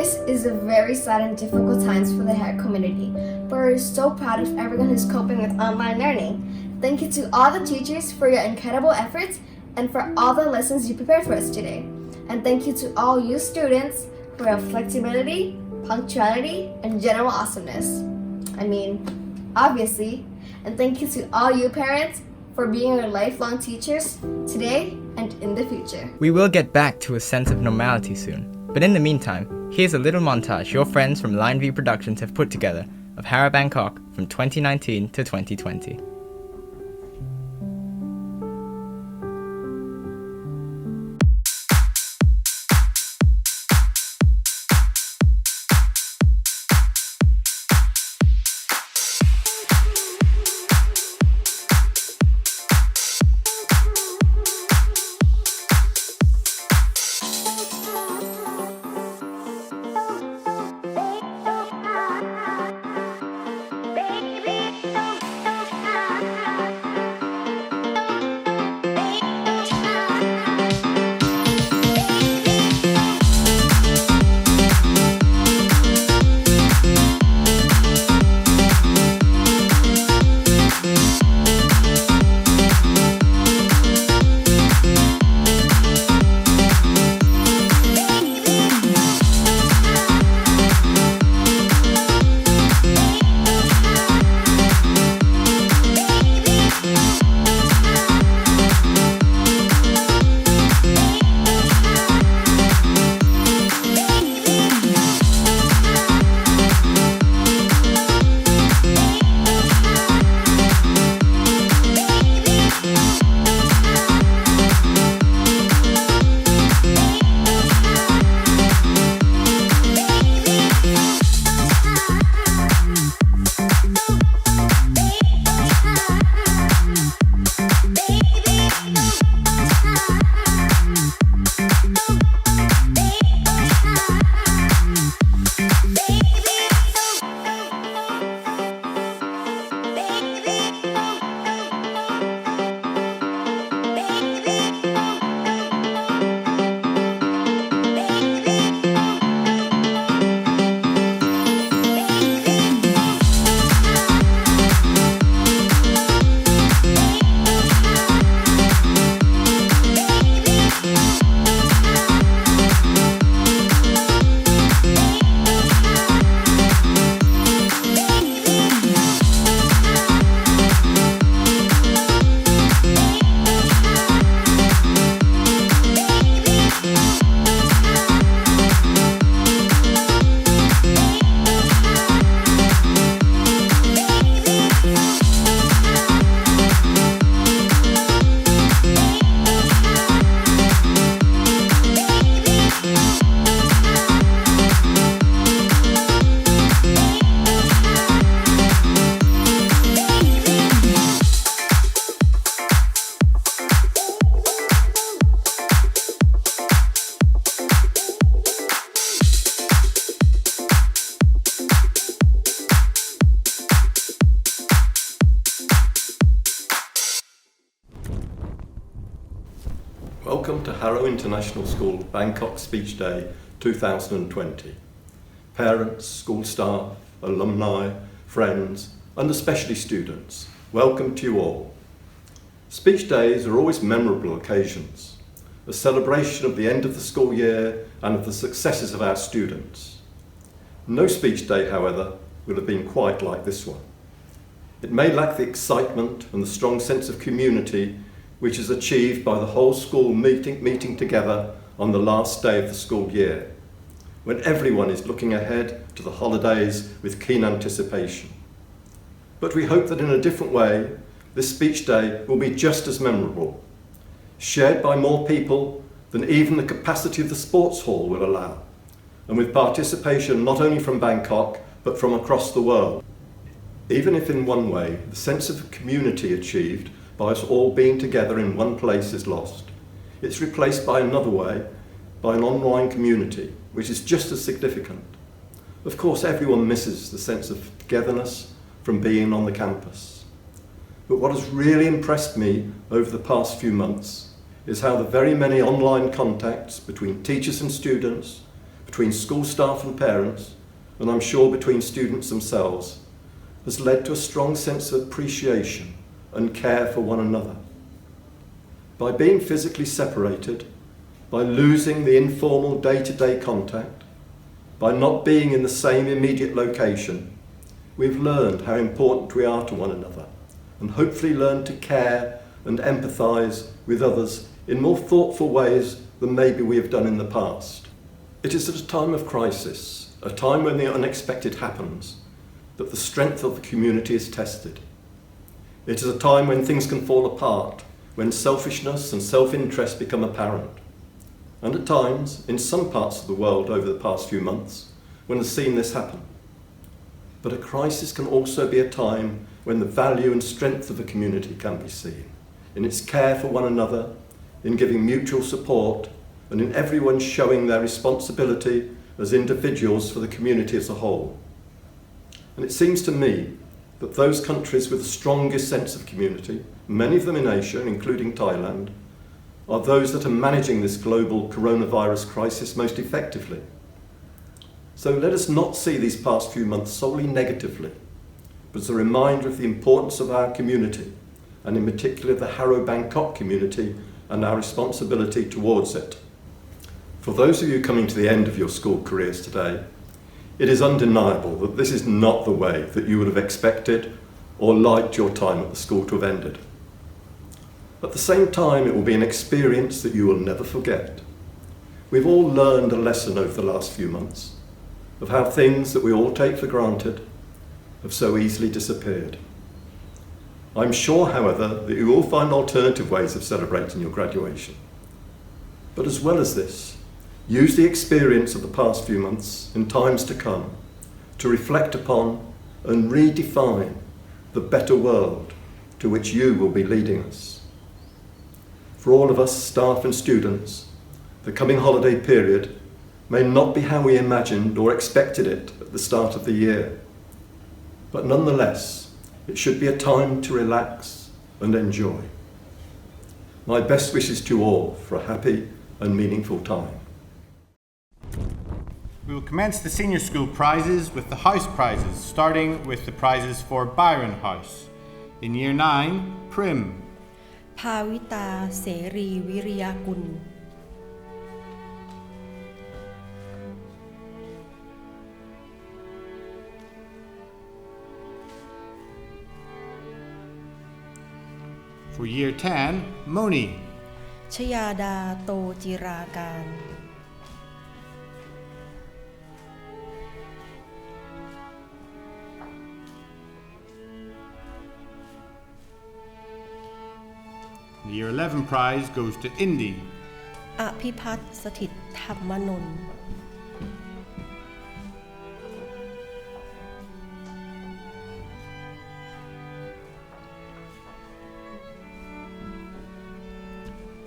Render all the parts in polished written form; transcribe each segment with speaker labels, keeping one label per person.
Speaker 1: This is a very sad and difficult times for the Harrow community, but we're so proud of everyone who's coping with online learning. Thank you to all the teachers for your incredible efforts and for all the lessons you prepared for us today. And thank you to all you students for your flexibility, punctuality, and general awesomeness. Obviously. And thank you to all you parents for being our lifelong teachers today and in the future.
Speaker 2: We will get back to a sense of normality soon, but in the meantime, here's a little montage your friends from Line View Productions have put together of Harrow Bangkok from 2019 to 2020.
Speaker 3: Welcome to Harrow International School Bangkok Speech Day 2020. Parents, school staff, alumni, friends, and especially students, welcome to you all. Speech days are always memorable occasions, a celebration of the end of the school year and of the successes of our students. No speech day, however, will have been quite like this one. It may lack the excitement and the strong sense of community which is achieved by the whole school meeting together on the last day of the school year, when everyone is looking ahead to the holidays with keen anticipation. But we hope that in a different way, this speech day will be just as memorable, shared by more people than even the capacity of the sports hall will allow, and with participation not only from Bangkok, but from across the world. Even if in one way, the sense of community achieved by us all being together in one place is lost, it's replaced by another way, by an online community, which is just as significant. Of course, everyone misses the sense of togetherness from being on the campus. But what has really impressed me over the past few months is how the very many online contacts between teachers and students, between school staff and parents, and I'm sure between students themselves, has led to a strong sense of appreciation and care for one another. By being physically separated, by losing the informal day-to-day contact, by not being in the same immediate location, we've learned how important we are to one another, and hopefully learned to care and empathise with others in more thoughtful ways than maybe we have done in the past. It is at a time of crisis, a time when the unexpected happens, that the strength of the community is tested. It is a time when things can fall apart, when selfishness and self-interest become apparent. And at times, in some parts of the world over the past few months, one has seen this happen. But a crisis can also be a time when the value and strength of a community can be seen, in its care for one another, in giving mutual support, and in everyone showing their responsibility as individuals for the community as a whole. And it seems to me that those countries with the strongest sense of community, many of them in Asia, including Thailand, are those that are managing this global coronavirus crisis most effectively. So let us not see these past few months solely negatively, but as a reminder of the importance of our community, and in particular the Harrow Bangkok community and our responsibility towards it. For those of you coming to the end of your school careers today, it is undeniable that this is not the way that you would have expected or liked your time at the school to have ended. At the same time, it will be an experience that you will never forget. We've all learned a lesson over the last few months of how things that we all take for granted have so easily disappeared. I'm sure, however, that you will find alternative ways of celebrating your graduation. But as well as this, use the experience of the past few months in times to come to reflect upon and redefine the better world to which you will be leading us. For all of us, staff and students, the coming holiday period may not be how we imagined or expected it at the start of the year, but nonetheless, it should be a time to relax and enjoy. My best wishes to you all for a happy and meaningful time.
Speaker 4: We will commence the senior school prizes with the house prizes, starting with the prizes for Byron House. In year 9, Prim.
Speaker 5: ภาวิตาเสรีวิริยกุล
Speaker 4: For year 10, Moni.
Speaker 5: ชยาดาโตจิราการ
Speaker 4: The year 11 prize goes to Indy.
Speaker 5: อภิพัฒน์สถิตธรรมนนท์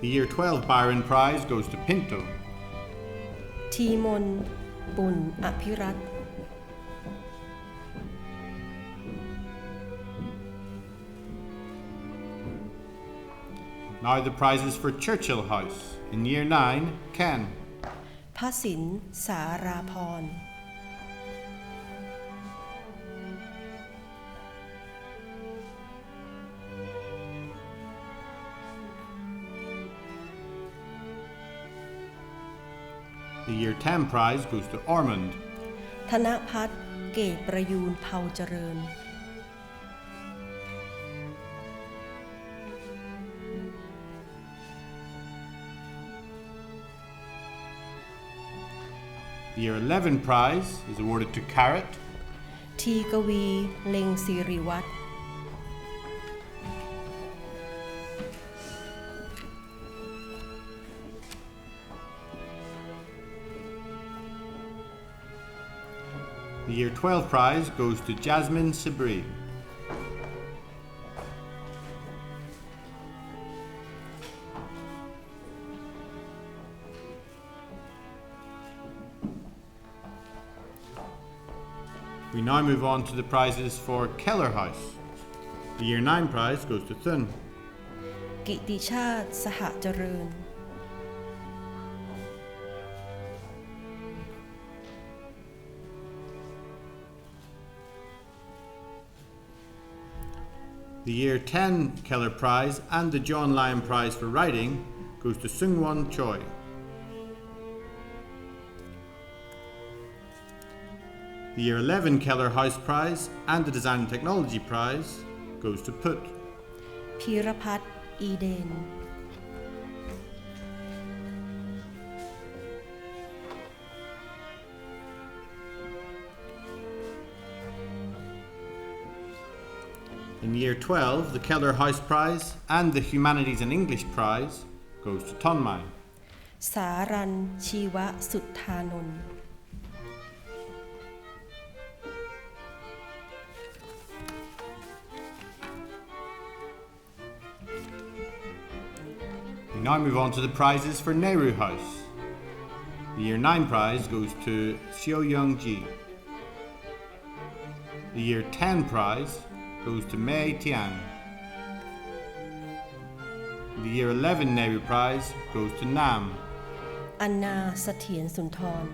Speaker 4: The year 12 Byron prize goes to Pinto.
Speaker 5: ทีมนบุญอภิรัตน์
Speaker 4: Now the prizes for Churchill House. In year 9, Ken.
Speaker 5: พระสินสาราพร
Speaker 4: The year 10 prize goes to Ormond.
Speaker 5: ธนพัฒน์เกตประยูนเผาเจริญ
Speaker 4: The year 11 prize is awarded to Carrot.
Speaker 5: ทีกวีเล็งศิริวัฒน์
Speaker 4: The year 12 prize goes to Jasmine Sabri. We now move on to the prizes for Keller House. The year 9 prize goes to Thun.
Speaker 5: กิติชาติสหเจริญ
Speaker 4: The Year 10 Keller Prize and the John Lyon Prize for Writing goes to Seungwon Choi. The Year 11 Keller House Prize and the Design and Technology Prize goes to Put.
Speaker 5: พีรพัฒน์อีเดน
Speaker 4: In Year 12, the Keller House Prize and the Humanities and English Prize goes to Tonmai.
Speaker 5: สารัญชีวสุทธานนท์
Speaker 4: We now move on to the prizes for Nehru House. The Year 9 prize goes to Seo Young Ji. The Year 10 prize goes to Mei Tian. The Year 11 Nehru prize goes to Nam.
Speaker 5: อันนาเสถียรสุนทร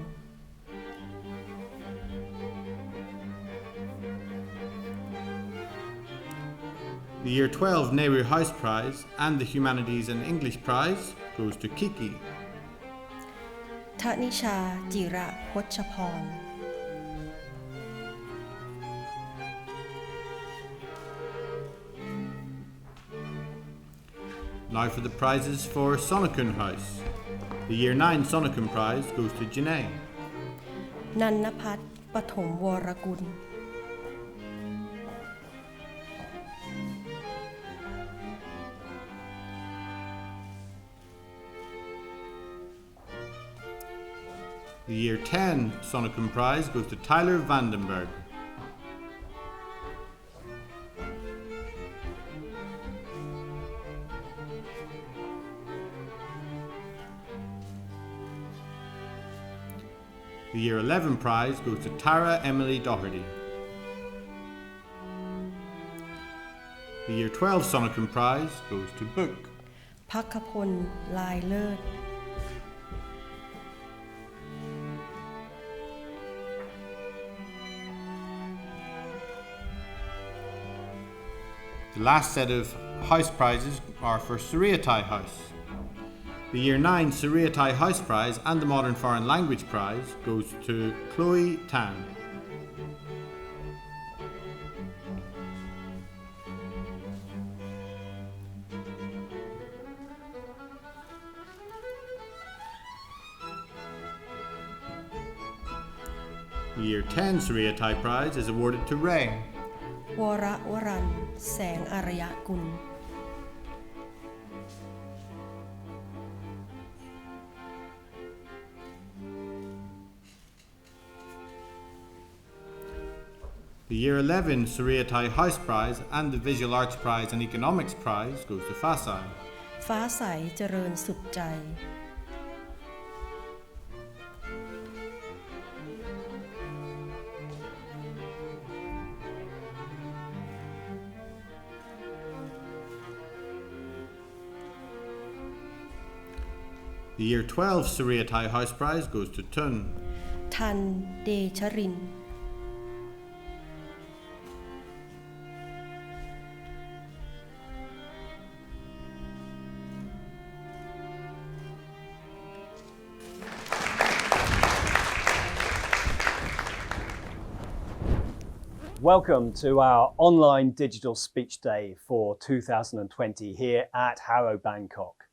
Speaker 4: The Year 12 Nehru House Prize and the Humanities and English Prize goes to Kiki.
Speaker 5: ทนิชาจิระพชพร
Speaker 4: Now for the prizes for Sonokun House. The Year 9 Sonokun Prize goes to Janae.
Speaker 5: นันนภัทรปฐมวรกุล
Speaker 4: The Year 10 Sonokun Prize goes to Tyler Vandenberg. The Year 11 prize goes to Tara Emily Doherty. The Year 12 Sonokun prize goes to Book.
Speaker 5: ภัคพลลายเลิศ
Speaker 4: The last set of house prizes are for Suriatai House. The Year 9 Suriatai House Prize and the Modern Foreign Language Prize goes to Chloe Tan. The Year 10 Suriatai Prize is awarded to Ray.
Speaker 5: วรวรัญแสงอารยกุล
Speaker 4: The Year 11 Suriatai House Prize and the Visual Arts Prize and Economics Prize goes to Fasai.
Speaker 5: ฟ้าใสเจริญสุดใจ
Speaker 4: The Year 12 Suriatai House Prize goes to Tun.
Speaker 5: ทันเดชรินทร์
Speaker 6: Welcome to our online digital speech day for 2020 here at Harrow Bangkok.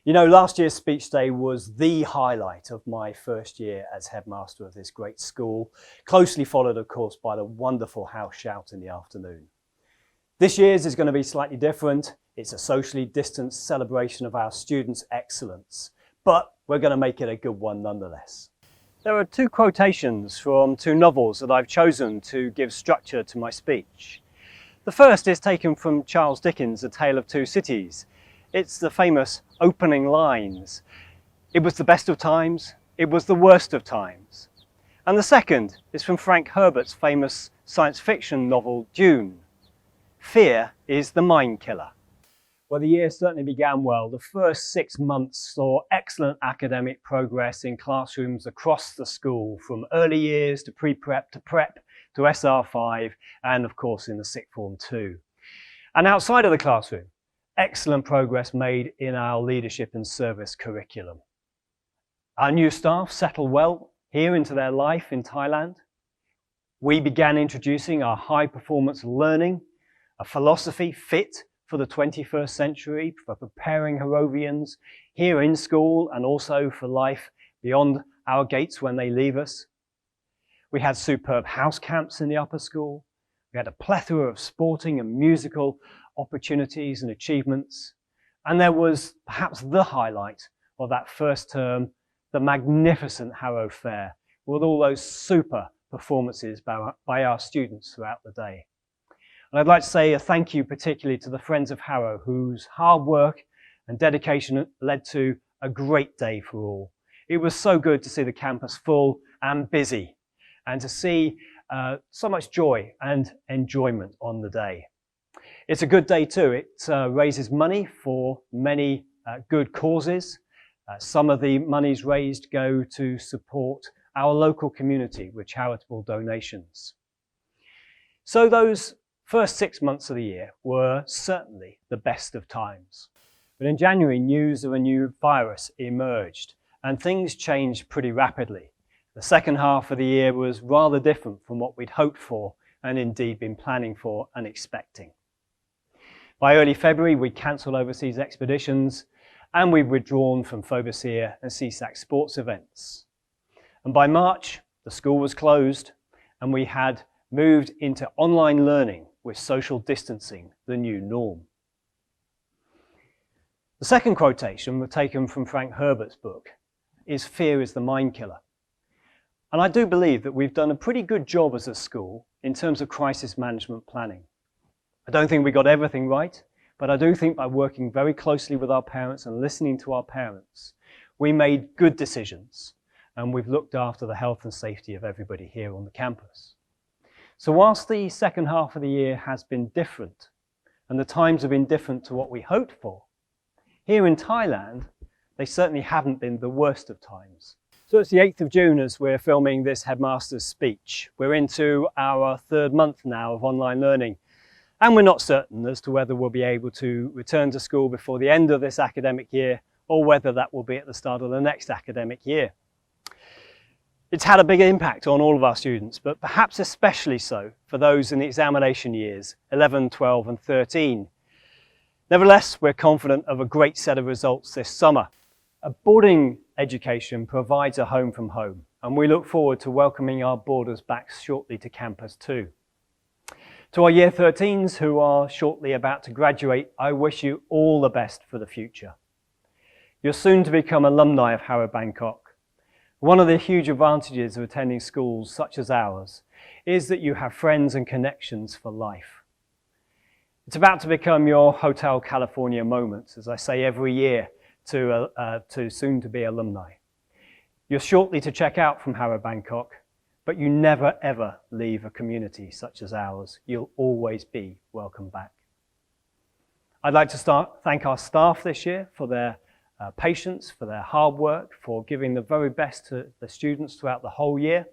Speaker 6: You know, last year's speech day was the highlight of my first year as headmaster of this great school, closely followed, of course, by the wonderful house shout in the afternoon. This year's is going to be slightly different. It's a socially distanced celebration of our students' excellence, but we're going to make it a good one nonetheless. There are two quotations from two novels that I've chosen to give structure to my speech. The first is taken from Charles Dickens' A Tale of Two Cities. It's the famous opening lines. It was the best of times, it was the worst of times. And the second is from Frank Herbert's famous science fiction novel Dune. Fear is the mind killer. Well, the year certainly began well. The first 6 months saw excellent academic progress in classrooms across the school, from early years to pre-prep to prep to SR5, and of course in the sixth form too. And outside of the classroom, excellent progress made in our leadership and service curriculum. Our new staff settled well here into their life in Thailand. We began introducing our high performance learning, a philosophy fit for the 21st century, for preparing Harrovians here in school and also for life beyond our gates when they leave us. We had superb house camps in the upper school. We had a plethora of sporting and musical opportunities and achievements. And there was perhaps the highlight of that first term, the magnificent Harrow Fair, with all those super performances by our students throughout the day. And I'd like to say a thank you particularly to the Friends of Harrow, whose hard work and dedication led to a great day for all. It was so good to see the campus full and busy, and to see so much joy and enjoyment on the day. It's a good day too. It raises money for many good causes. Some of the monies raised go to support our local community with charitable donations. So those first 6 months of the year were certainly the best of times. But in January, news of a new virus emerged and things changed pretty rapidly. The second half of the year was rather different from what we'd hoped for and indeed been planning for and expecting. By early February, we cancelled overseas expeditions and we'd withdrawn from Foberseer and CSAC sports events. And by March, the school was closed and we had moved into online learning with social distancing the new norm. The second quotation, taken from Frank Herbert's book, is "Fear is the mind killer." And I do believe that we've done a pretty good job as a school in terms of crisis management planning. I don't think we got everything right, but I do think by working very closely with our parents and listening to our parents, we made good decisions and we've looked after the health and safety of everybody here on the campus. So whilst the second half of the year has been different and the times have been different to what we hoped for, here in Thailand, they certainly haven't been the worst of times. So it's the 8th of June as we're filming this Headmaster's speech. We're into our third month now of online learning, and we're not certain as to whether we'll be able to return to school before the end of this academic year or whether that will be at the start of the next academic year. It's had a big impact on all of our students, but perhaps especially so for those in the examination years 11, 12 and 13. Nevertheless, we're confident of a great set of results this summer. A boarding education provides a home from home, and we look forward to welcoming our boarders back shortly to campus too. To our Year 13s who are shortly about to graduate, I wish you all the best for the future. You're soon to become alumni of Harrow Bangkok. One of the huge advantages of attending schools such as ours is that you have friends and connections for life. It's about to become your Hotel California moment, as I say every year to soon-to-be alumni. You're shortly to check out from Harrow Bangkok, but you never ever leave a community such as ours. You'll always be welcome back. I'd like to thank our staff this year for their patience, for their hard work, for giving the very best to the students throughout the whole year,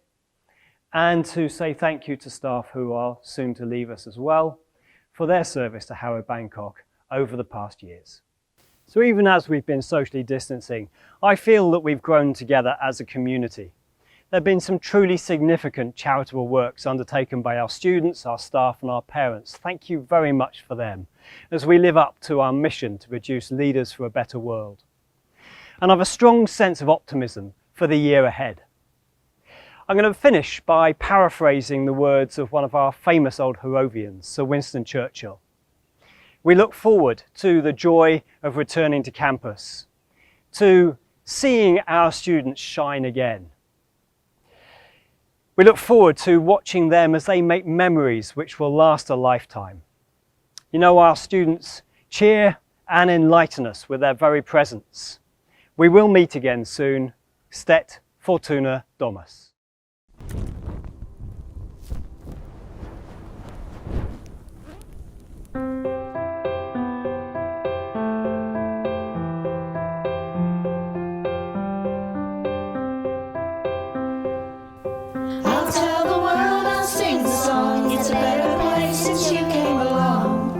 Speaker 6: and to say thank you to staff who are soon to leave us as well for their service to Harrow Bangkok over the past years. So even as we've been socially distancing, I feel that we've grown together as a community. There have been some truly significant charitable works undertaken by our students, our staff and our parents. Thank you very much for them as we live up to our mission to produce leaders for a better world. And I have a strong sense of optimism for the year ahead. I'm going to finish by paraphrasing the words of one of our famous old Harrovians, Sir Winston Churchill. We look forward to the joy of returning to campus, to seeing our students shine again. We look forward to watching them as they make memories which will last a lifetime. You know, our students cheer and enlighten us with their very presence. We will meet again soon. Stet Fortuna Domus.
Speaker 7: I'll tell the world, I'll sing the song. It's a better place since you came along.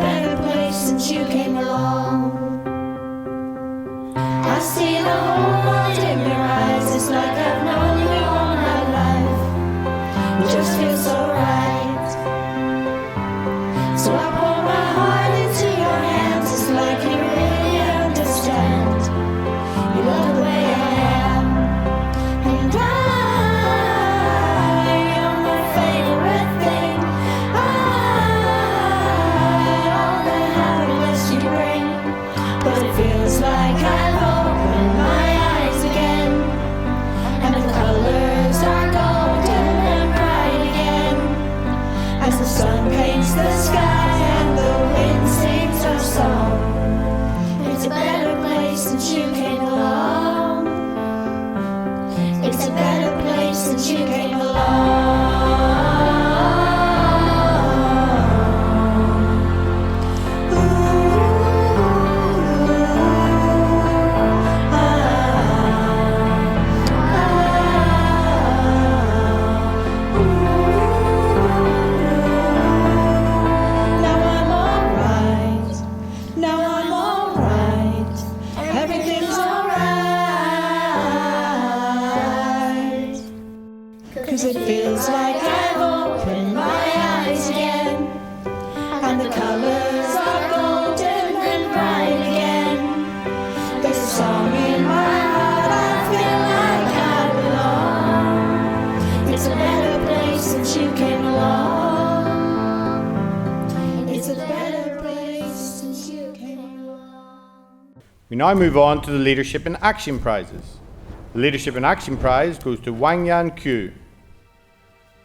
Speaker 7: better place since you came along. I see the whole world in your eyes. It's like I've known you all my life. It just feels so right. So I pour my heart into your hands. It's like you really understand. You love the way I am. And you're my favorite thing. All the happiness you bring. But it feels like I've opened my eyes again. And the colors are golden and bright again. As the sun paints the sky and the wind sings a song. It's a better place since you came along. It's a better place since you came Now I'm alright. Now I'm alright. Everything's alright. 'Cause it feels like I've opened my eyes again. And the colors are golden and bright again. There's a song in my heart, I feel like I belong. It's a better place since you came along. It's a better place since you came along.
Speaker 4: We now move on to the Leadership in Action prizes. The Leadership in Action prize goes to Wang Yan Q.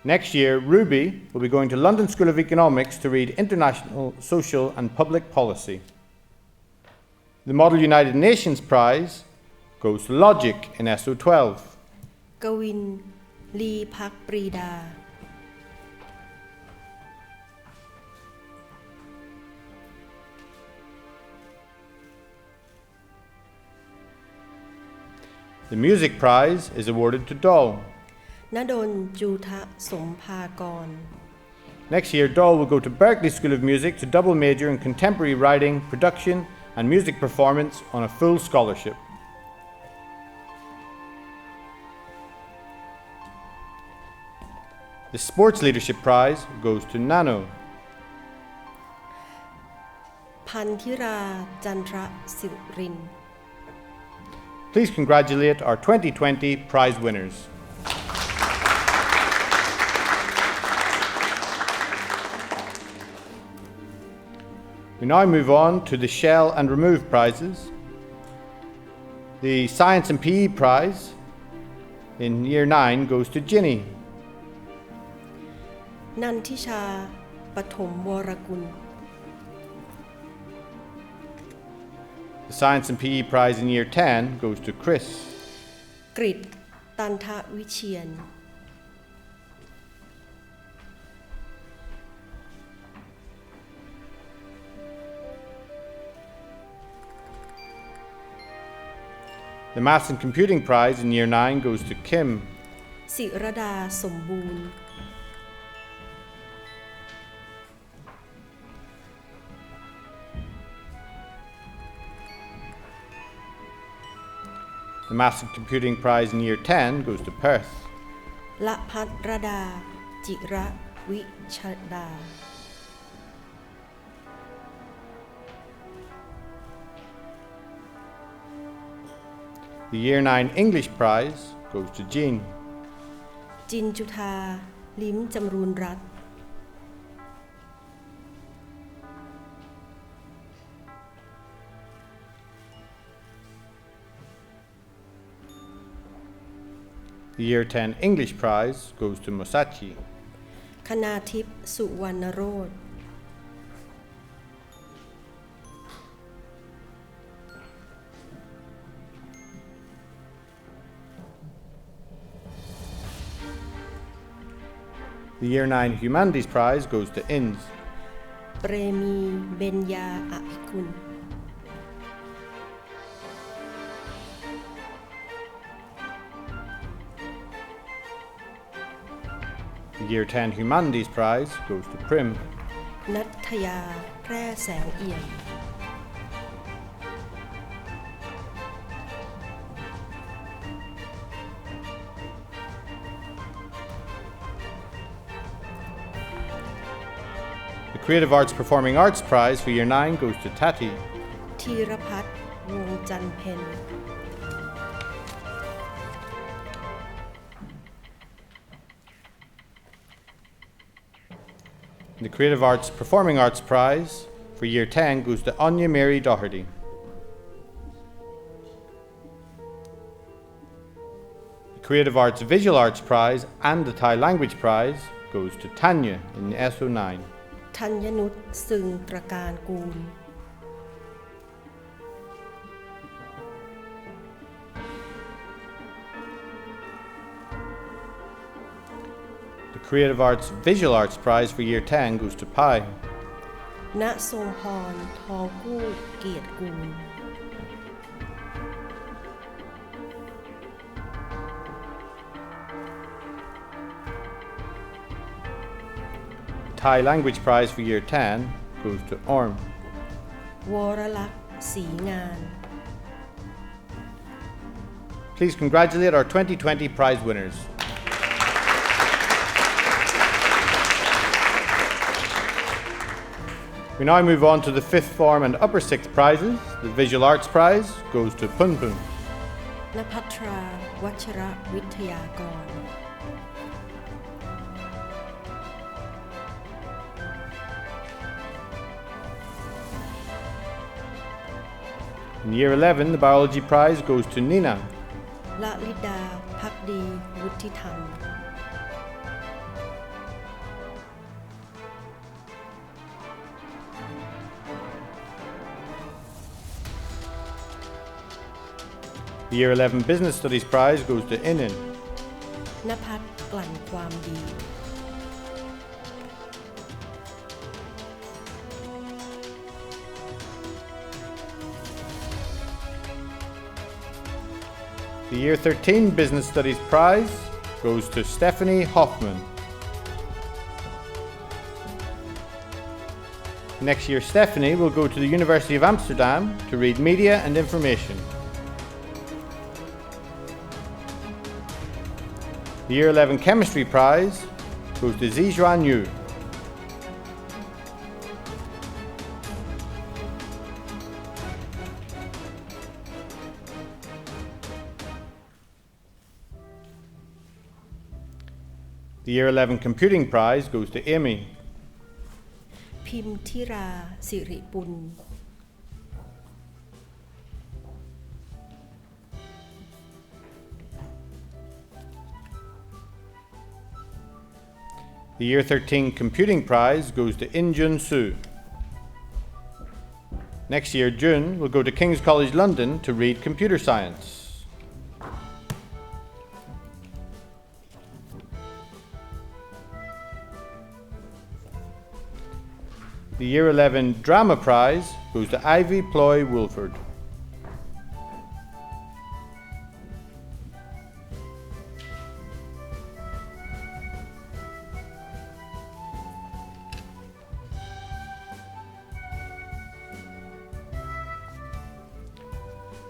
Speaker 4: Next year, Ruby will be going to London School of Economics to read International, Social and Public Policy. The Model United Nations prize goes to Logic in SO12.
Speaker 5: กวิน ลีภักปรีดา
Speaker 4: The Music prize is awarded to Doll.
Speaker 5: ณดล จูทะ สมภากร
Speaker 4: Next year, Doll will go to Berklee School of Music to double major in contemporary writing, production and music performance on a full scholarship. The Sports Leadership Prize goes to Nano.
Speaker 5: พันธิรา จันทรสิริน
Speaker 4: Please congratulate our 2020 prize winners. We now move on to the Shell and Remove prizes. The Science and PE prize in Year 9 goes to Ginny.
Speaker 5: นันทิชา ปฐมวรกุล
Speaker 4: The Science and PE prize in Year 10 goes to Chris.
Speaker 5: กฤษ ตันทวิเชียน
Speaker 4: The Maths and Computing prize in Year 9 goes to Kim.
Speaker 5: ศิรดา สมบูรณ์
Speaker 4: The Maths and Computing prize in Year 10 goes to Perth.
Speaker 5: ละพัทรดา จิระวิชดา
Speaker 4: The Year 9 English prize goes to Jean.
Speaker 5: จินจุธา ลิ้มจำรูนรัตน์
Speaker 4: The Year 10 English prize goes to Mosachi.
Speaker 5: คณาทิพย์ สุวรรณโรจน์
Speaker 4: The Year 9 Humanities prize goes to Inns.
Speaker 5: เปรมี เบญญา อภิกุล
Speaker 4: The Year 10 Humanities prize goes to Prim.
Speaker 5: นัทยาแพร่แสงเอี่ยม
Speaker 4: The Creative Arts Performing Arts Prize for Year 9 goes to Tati.
Speaker 5: ธีรพัฒน์วงจันเพ็ญ
Speaker 4: The Creative Arts Performing Arts Prize for Year 10 goes to Anya Mary Doherty. The Creative Arts Visual Arts Prize and the Thai Language Prize goes to Tanya in SO9.
Speaker 5: ธัญนุชซึงตระการกูล
Speaker 4: The Creative Arts Visual Arts Prize for Year 10 goes to Pai.
Speaker 5: ณทรงพรทองกู้เกียรติกูล
Speaker 4: The Thai Language Prize for Year 10 goes to Orm.
Speaker 5: วรลักษณ์ศรีงาน
Speaker 4: Please congratulate our 2020 prize winners. We now move on to the 5th form and upper 6th prizes. The Visual Arts Prize goes to Pun Pun.
Speaker 5: ณภัทราวัชรวิทยากร
Speaker 4: In Year 11, the Biology Prize goes to Nina.
Speaker 5: ละลิดาภักดีวุฒิธรรม
Speaker 4: The Year 11 Business Studies Prize goes to Inin.
Speaker 5: ณภัทรกลั่นความดี
Speaker 4: The Year 13 Business Studies Prize goes to Stephanie Hoffman. Next year, Stephanie will go to the University of Amsterdam to read Media and Information. The Year 11 Chemistry Prize goes to Zizhuan Yu. The Year 11 Computing Prize goes to Amy.
Speaker 5: พิมธิราสิริปุณ
Speaker 4: The Year 13 Computing Prize goes to Injun Su. Next year, Jun will go to King's College London to read Computer Science. The Year 11 Drama Prize goes to Ivy Ploy Woolford.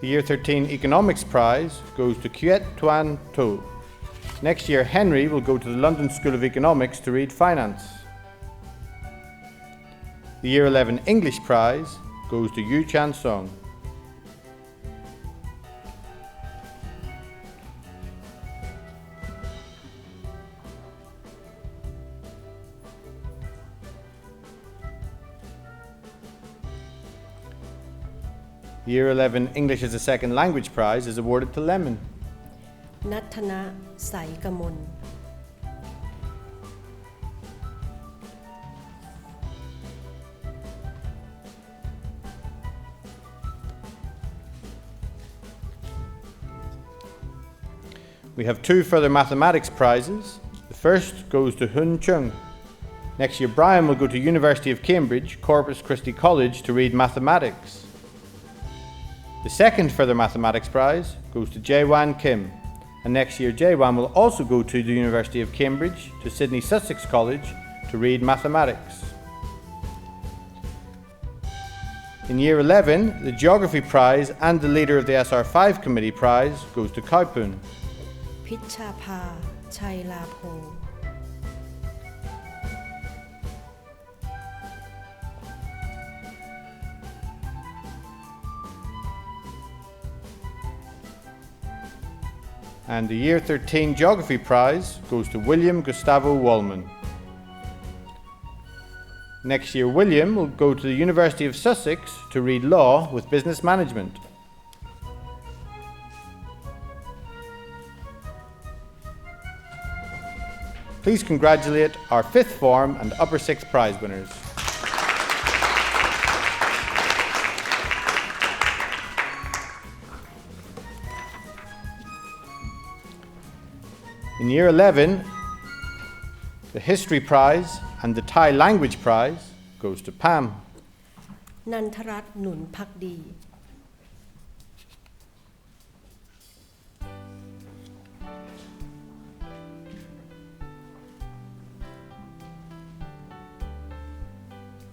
Speaker 4: The Year 13 Economics Prize goes to Kiet Tuan To. Next year, Henry will go to the London School of Economics to read Finance. The Year 11 English Prize goes to Yu Chan Song. The Year 11 English as a Second Language Prize is awarded to Lemon.
Speaker 5: นัทนะใสกมล
Speaker 4: We have 2 further mathematics prizes. The first goes to Hun Chung. Next year, Brian will go to University of Cambridge, Corpus Christi College to read mathematics. The second further mathematics prize goes to Jae-Wan Kim. And next year, Jae-Wan will also go to the University of Cambridge to Sydney Sussex College to read mathematics. In Year 11, the Geography Prize and the leader of the SR5 Committee Prize goes to Kaipun.
Speaker 5: พิชชาภา ชัยลาโภ
Speaker 4: And the Year 13 Geography Prize goes to William Gustavo Wallman. Next year, William will go to the University of Sussex to read law with business management. Please congratulate our 5th form and upper 6th prize winners. In Year 11, the History Prize and the Thai Language Prize goes to Pam.
Speaker 5: นันทรัตน์ หนุนภักดี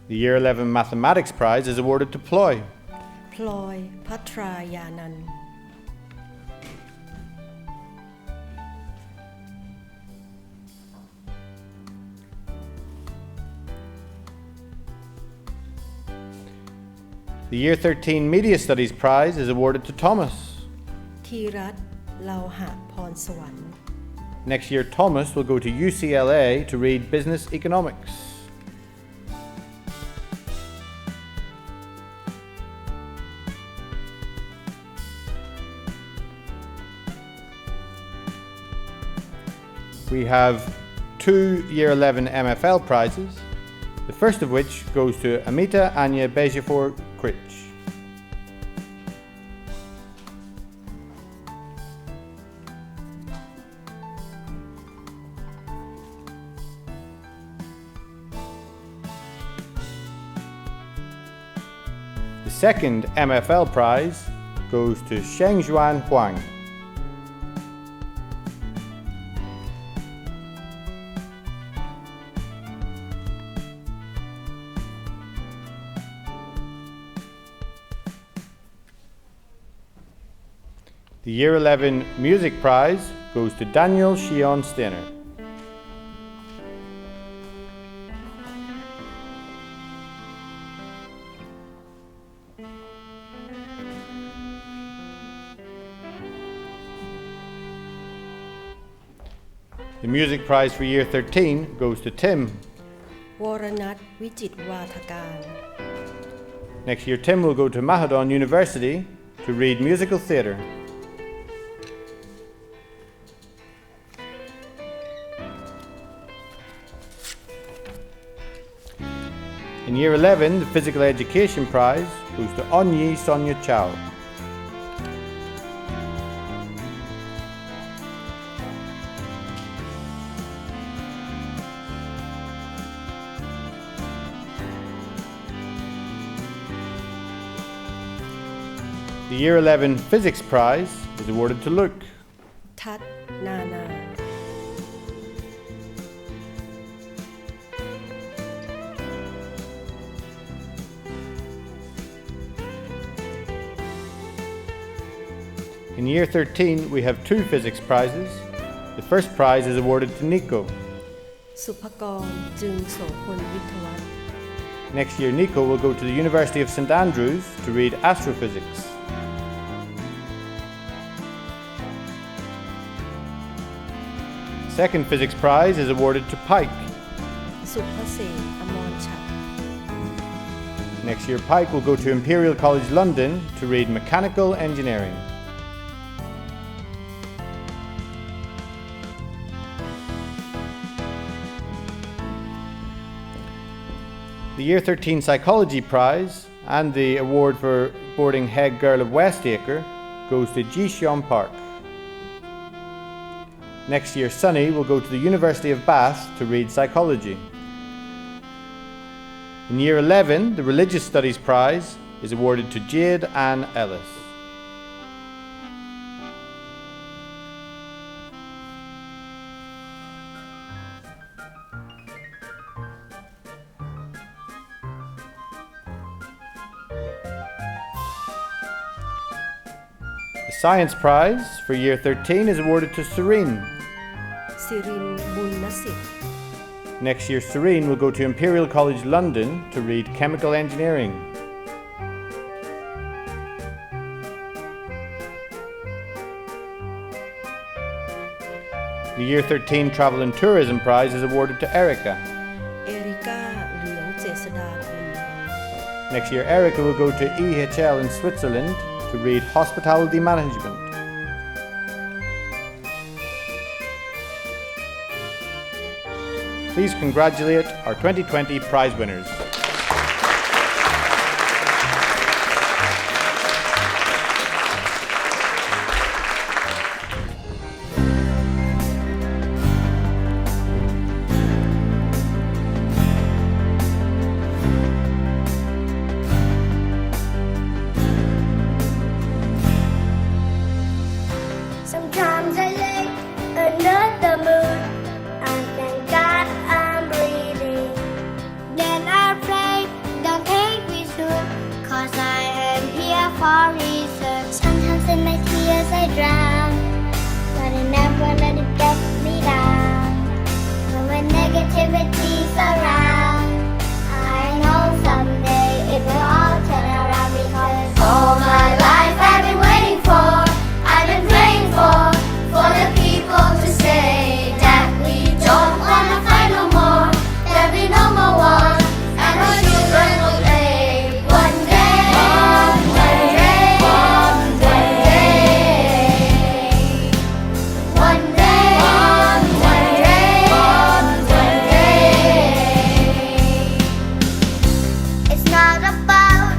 Speaker 4: The Year 11 Mathematics Prize is awarded to Ploy.
Speaker 5: พลอย พัทรายานันท์
Speaker 4: The Year 13 Media Studies Prize is awarded to Thomas.
Speaker 5: ธีรัตน์ เลาหะ พรสวรรค์
Speaker 4: Next year, Thomas will go to UCLA to read Business Economics. We have 2 Year 11 MFL prizes, the first of which goes to Amita Anya Bejafor Critch. The second MFL prize goes to Shengjuan Huang. The Year 11 Music Prize goes to Daniel Shion Steiner. The Music Prize for Year 13 goes to Tim.
Speaker 5: วรนัท วิจิตรวาทการ
Speaker 4: Next year, Tim will go to Mahadon University to read musical theatre. In Year 11, the Physical Education Prize goes to Onyi Sonia Chow. The Year 11 Physics Prize is awarded to Luke.
Speaker 5: ทัศน์ นานา
Speaker 4: In Year 13, we have 2 physics prizes. The first prize is awarded to Nico.
Speaker 5: สุภกร จึงโสพล วิทยวัฒน์
Speaker 4: Next year, Nico will go to the University of St Andrews to read astrophysics. Second physics prize is awarded to Pike.
Speaker 5: สุภเสน อมรฉัตร
Speaker 4: Next year, Pike will go to Imperial College London to read mechanical engineering. The Year 13 Psychology Prize and the award for boarding head girl of Westacre goes to Ji Xion Park. Next year, Sunny will go to the University of Bath to read psychology. In Year 11, the Religious Studies Prize is awarded to Jade Ann Ellis. The Science Prize for Year 13 is awarded to Serene.
Speaker 5: สิรินบุญนสิทธิ์
Speaker 4: Next year, Serene will go to Imperial College London to read Chemical Engineering. The Year 13 Travel and Tourism Prize is awarded to Erica.
Speaker 5: เอริกาเหลืองเจษฎากุล
Speaker 4: Next year, Erica will go to EHL in Switzerland to read Hospitality Management. Please congratulate our 2020 prize winners.
Speaker 7: Sometimes I lay under the moon and thank God I'm breathing. Then I pray, don't take me soon, 'cause I am here for research. Sometimes in my tears I drown, but I never let it get me down. But when negativity surrounds, I know someday it will all turn around, because all my life I've been waiting for, I've been praying for the people to say that we don't wanna fight no more, there'll be no more wars, and our children will play one day, one day, one day, one day, one day, one day. It's not about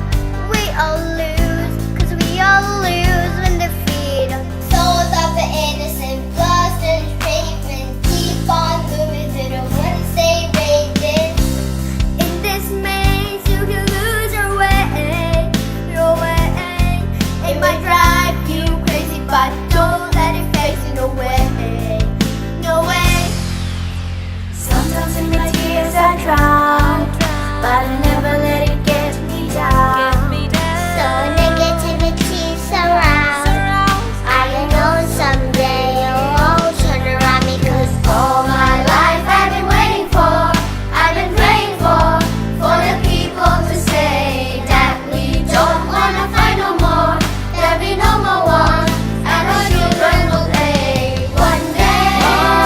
Speaker 7: we all lose, 'cause we all lose when defeat. Souls of the innocent, lost in treatment, keep on moving to the one say rated. In this maze, you can lose your way, your way. It might drive you crazy, but don't let it face you, no way, no way. Sometimes in my tears I drown, but I never let it get me down. So negativity surrounds, I know someday it'll all turn around me, 'cause all my life I've been waiting for, I've been praying for the people to say that we don't wanna fight no more, there'll be no more wars, and our children will play one day,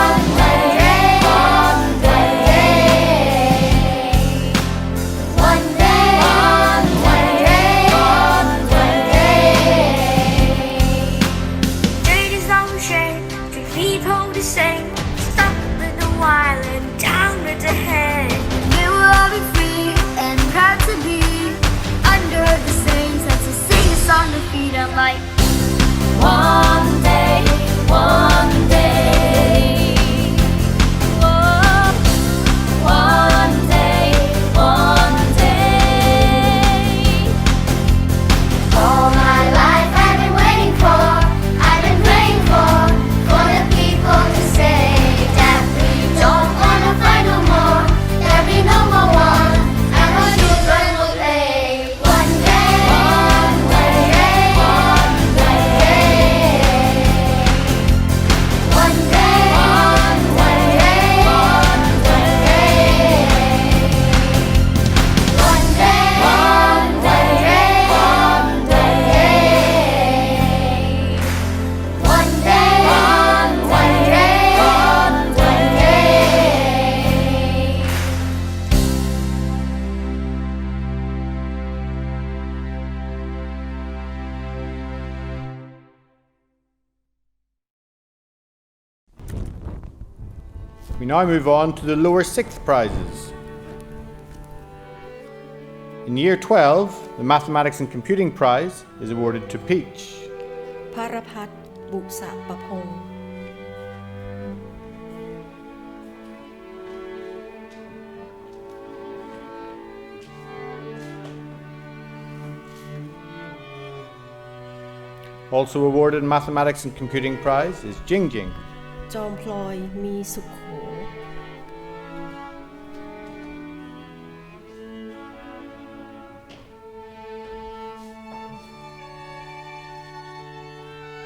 Speaker 7: one day, one day, one day, one day, one day. There is no shame to people the same, stuck with the wild and down with the head. We will all be free and proud to be under the same sense of sing a song to feed up like one day, one day. Whoa, one day, one day. All my life I've been waiting for, I've been praying for the people to say that we don't wanna fight no more, there'll be no more wars, and our children will play one day, one day, one day, one day, one day, one day, one day, one day, one day, one day, one day, one day.
Speaker 4: We now move on to the lower sixth prizes. In Year 12, the Mathematics and Computing Prize is awarded to Peach.
Speaker 5: ภารพัฒน์บุษะประพงษ์
Speaker 4: Also awarded Mathematics and Computing Prize is Jing Jing.
Speaker 5: จอมพลอยมีสุขโข
Speaker 4: The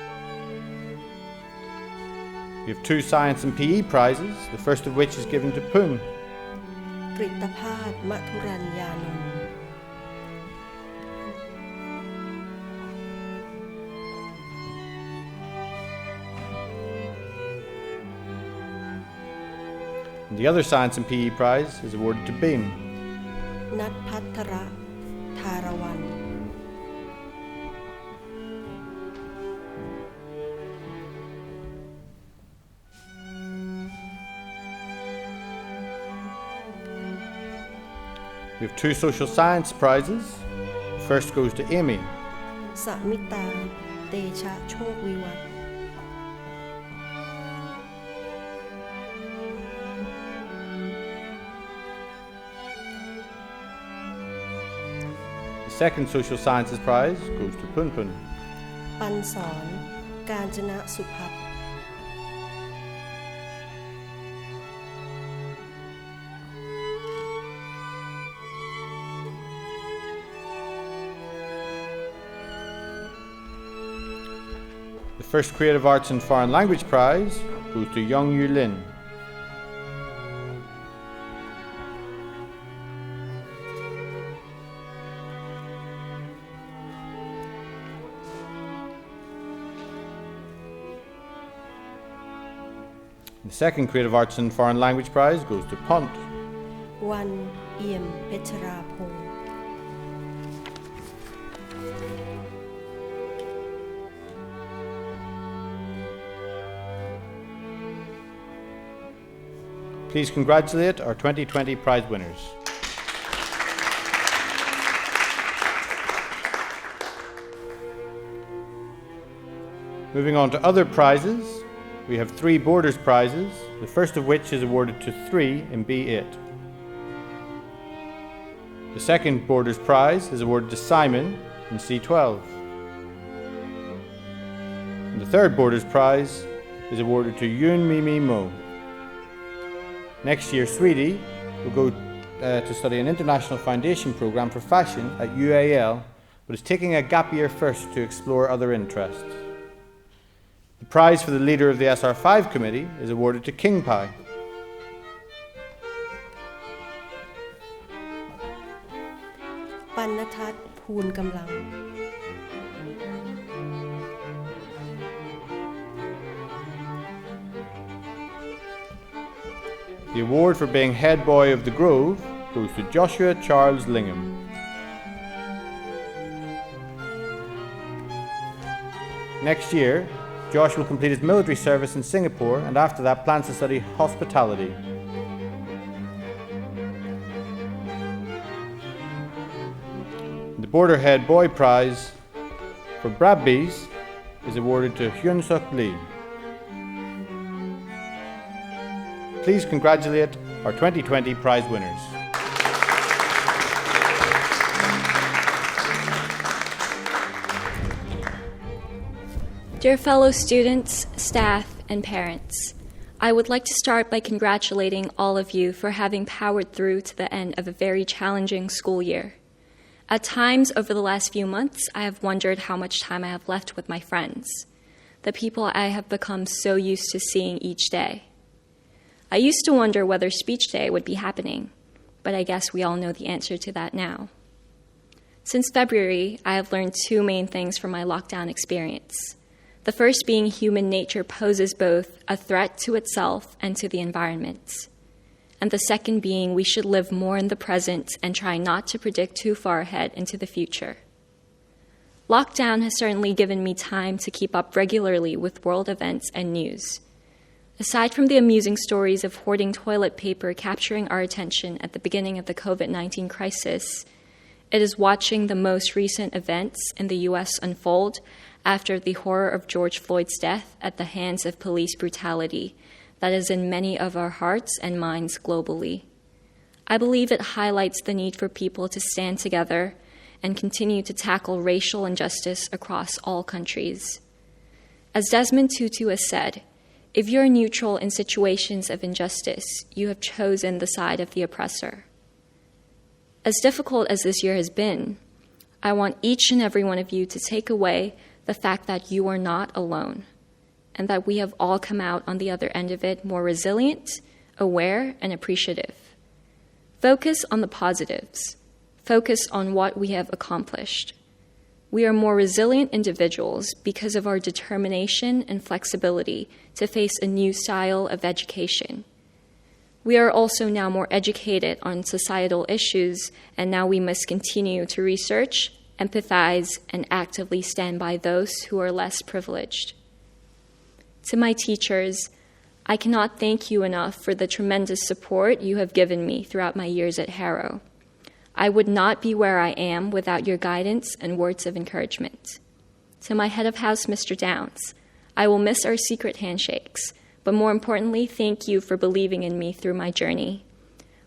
Speaker 4: We have 2 science and PE prizes, the first of which is given to Pun.
Speaker 5: กฤตภาสมทุรัญญานนท์
Speaker 4: And the other science and PE prize is awarded to Beam.
Speaker 5: นัทภัทรธารวัน
Speaker 4: We have 2 social science prizes. The first goes to Amy.
Speaker 5: สมิตา เตชะโชควิวัฒน์
Speaker 4: The second social sciences prize goes to Pun Pun.
Speaker 5: ปันสอน กาญจนสุภัทร
Speaker 4: The first Creative Arts and Foreign Language prize goes to Young Yu Lin. The second Creative Arts and Foreign Language prize goes to Pont.
Speaker 5: วันเอี่ยมเพชรราพงษ์
Speaker 4: Please congratulate our 2020 prize winners. Moving on to other prizes, we have 3 Borders prizes, the first of which is awarded to 3 in B8. The second Borders prize is awarded to Simon in C12. And the third Borders prize is awarded to Yun Mimi Mo. Next year, Sweetie will go to study an international foundation program for fashion at UAL, but is taking a gap year first to explore other interests. The prize for the leader of the SR5 committee is awarded to King Pie.
Speaker 5: Pannatat ภูลกำลัง
Speaker 4: The award for being head boy of the Grove goes to Joshua Charles Lingham. Next year, Josh will complete his military service in Singapore and after that plans to study hospitality. The Border Head Boy Prize for Brabbees is awarded to Hyun Suk Lee. Please congratulate our 2020 prize winners.
Speaker 8: Dear fellow students, staff, and parents, I would like to start by congratulating all of you for having powered through to the end of a very challenging school year. At times over the last few months, I have wondered how much time I have left with my friends, the people I have become so used to seeing each day. I used to wonder whether speech day would be happening, but I guess we all know the answer to that now. Since February, I have learned 2 main things from my lockdown experience. The first being human nature poses both a threat to itself and to the environment. And the second being we should live more in the present and try not to predict too far ahead into the future. Lockdown has certainly given me time to keep up regularly with world events and news. Aside from the amusing stories of hoarding toilet paper capturing our attention at the beginning of the COVID-19 crisis, it is watching the most recent events in the U.S. unfold after the horror of George Floyd's death at the hands of police brutality that is in many of our hearts and minds globally. I believe it highlights the need for people to stand together and continue to tackle racial injustice across all countries. As Desmond Tutu has said, if you're neutral in situations of injustice, you have chosen the side of the oppressor. As difficult as this year has been, I want each and every one of you to take away the fact that you are not alone, and that we have all come out on the other end of it more resilient, aware, and appreciative. Focus on the positives. Focus on what we have accomplished. We are more resilient individuals because of our determination and flexibility to face a new style of education. We are also now more educated on societal issues, and now we must continue to research, empathize, and actively stand by those who are less privileged. To my teachers, I cannot thank you enough for the tremendous support you have given me throughout my years at Harrow. I would not be where I am without your guidance and words of encouragement. To my head of house, Mr. Downs, I will miss our secret handshakes, but more importantly, thank you for believing in me through my journey.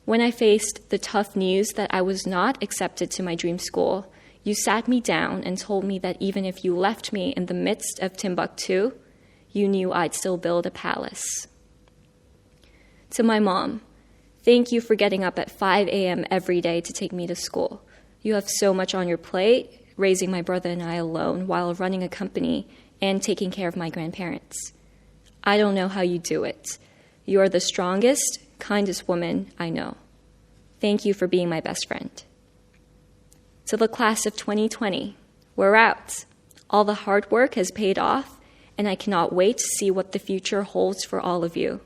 Speaker 8: When I faced the tough news that I was not accepted to my dream school, you sat me down and told me that even if you left me in the midst of Timbuktu, you knew I'd still build a palace. To my mom, thank you for getting up at 5 a.m. every day to take me to school. You have so much on your plate, raising my brother and I alone while running a company and taking care of my grandparents. I don't know how you do it. You are the strongest, kindest woman I know. Thank you for being my best friend. To the class of 2020, we're out. All the hard work has paid off, and I cannot wait to see what the future holds for all of you.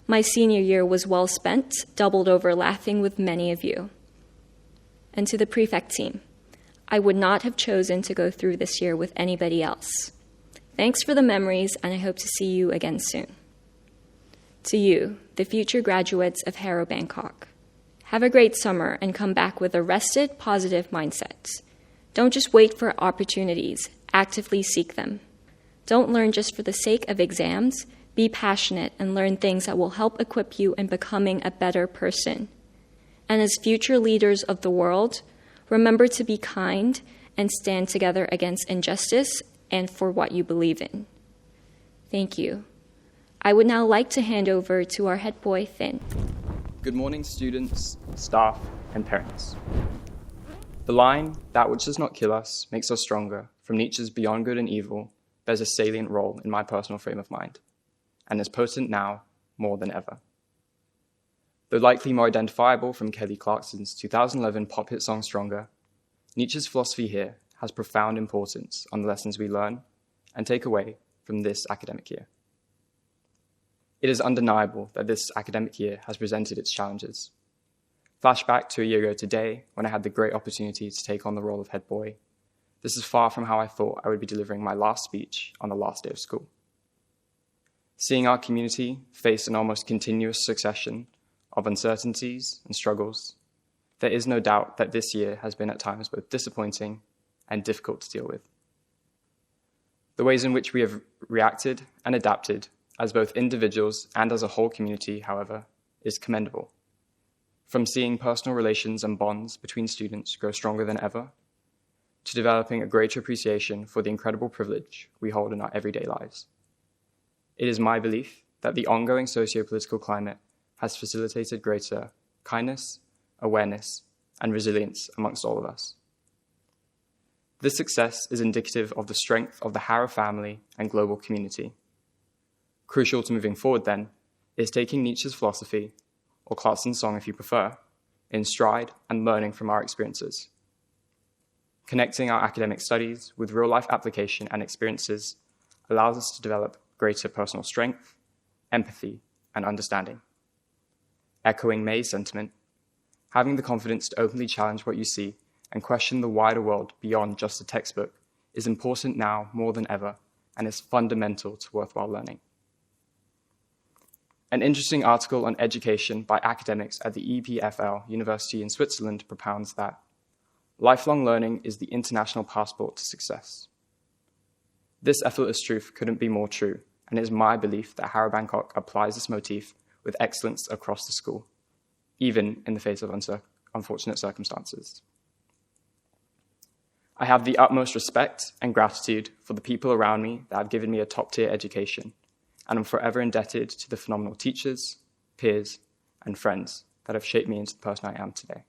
Speaker 8: My senior year was well spent, doubled over laughing with many of you. And to the prefect team, I would not have chosen to go through this year with anybody else. Thanks for the memories, and I hope to see you again soon. To you, the future graduates of Harrow Bangkok, have a great summer and come back with a rested, positive mindset. Don't just wait for opportunities, actively seek them. Don't learn just for the sake of exams. Be passionate and learn things that will help equip you in becoming a better person. And as future leaders of the world, remember to be kind and stand together against injustice and for what you believe in. Thank you. I would now like to hand over to our head boy, Finn.
Speaker 9: Good morning, students, staff, and parents. The line, "That which does not kill us makes us stronger," from Nietzsche's Beyond Good and Evil, bears a salient role in my personal frame of mind, and is potent now more than ever. Though likely more identifiable from Kelly Clarkson's 2011 pop hit song Stronger, Nietzsche's philosophy here has profound importance on the lessons we learn and take away from this academic year. It is undeniable that this academic year has presented its challenges. Flashback to a year ago today, when I had the great opportunity to take on the role of head boy. This is far from how I thought I would be delivering my last speech on the last day of school. Seeing our community face an almost continuous succession of uncertainties and struggles, there is no doubt that this year has been at times both disappointing and difficult to deal with. The ways in which we have reacted and adapted as both individuals and as a whole community, however, is commendable. From seeing personal relations and bonds between students grow stronger than ever, to developing a greater appreciation for the incredible privilege we hold in our everyday lives. It is my belief that the ongoing socio-political climate has facilitated greater kindness, awareness, and resilience amongst all of us. This success is indicative of the strength of the Harrow family and global community. Crucial to moving forward, then, is taking Nietzsche's philosophy, or Clarkson's song if you prefer, in stride and learning from our experiences. Connecting our academic studies with real-life application and experiences allows us to develop greater personal strength, empathy, and understanding. Echoing May's sentiment, having the confidence to openly challenge what you see and question the wider world beyond just the textbook is important now more than ever and is fundamental to worthwhile learning. An interesting article on education by academics at the EPFL University in Switzerland propounds that lifelong learning is the international passport to success. This effortless truth couldn't be more true, and it is my belief that Harrow Bangkok applies this motif with excellence across the school, even in the face of unfortunate circumstances. I have the utmost respect and gratitude for the people around me that have given me a top-tier education, and I'm forever indebted to the phenomenal teachers, peers, and friends that have shaped me into the person I am today.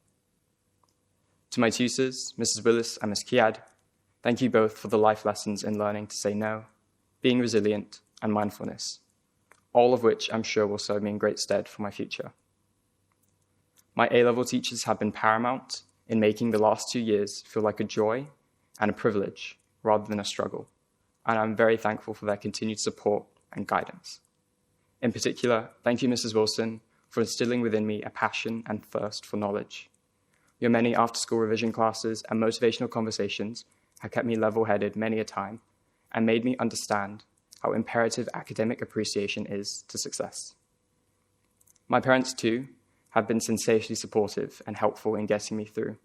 Speaker 9: To my tutors, Mrs. Willis and Ms. Kiad, thank you both for the life lessons in learning to say no, being resilient, and mindfulness, all of which I'm sure will serve me in great stead for my future. My A-level teachers have been paramount in making the last 2 years feel like a joy and a privilege rather than a struggle, and I'm very thankful for their continued support and guidance. In particular, thank you, Mrs. Wilson, for instilling within me a passion and thirst for knowledge. Your many after-school revision classes and motivational conversations have kept me level-headed many a time and made me understand how imperative academic appreciation is to success. My parents, too, have been sensationally supportive and helpful in getting me through.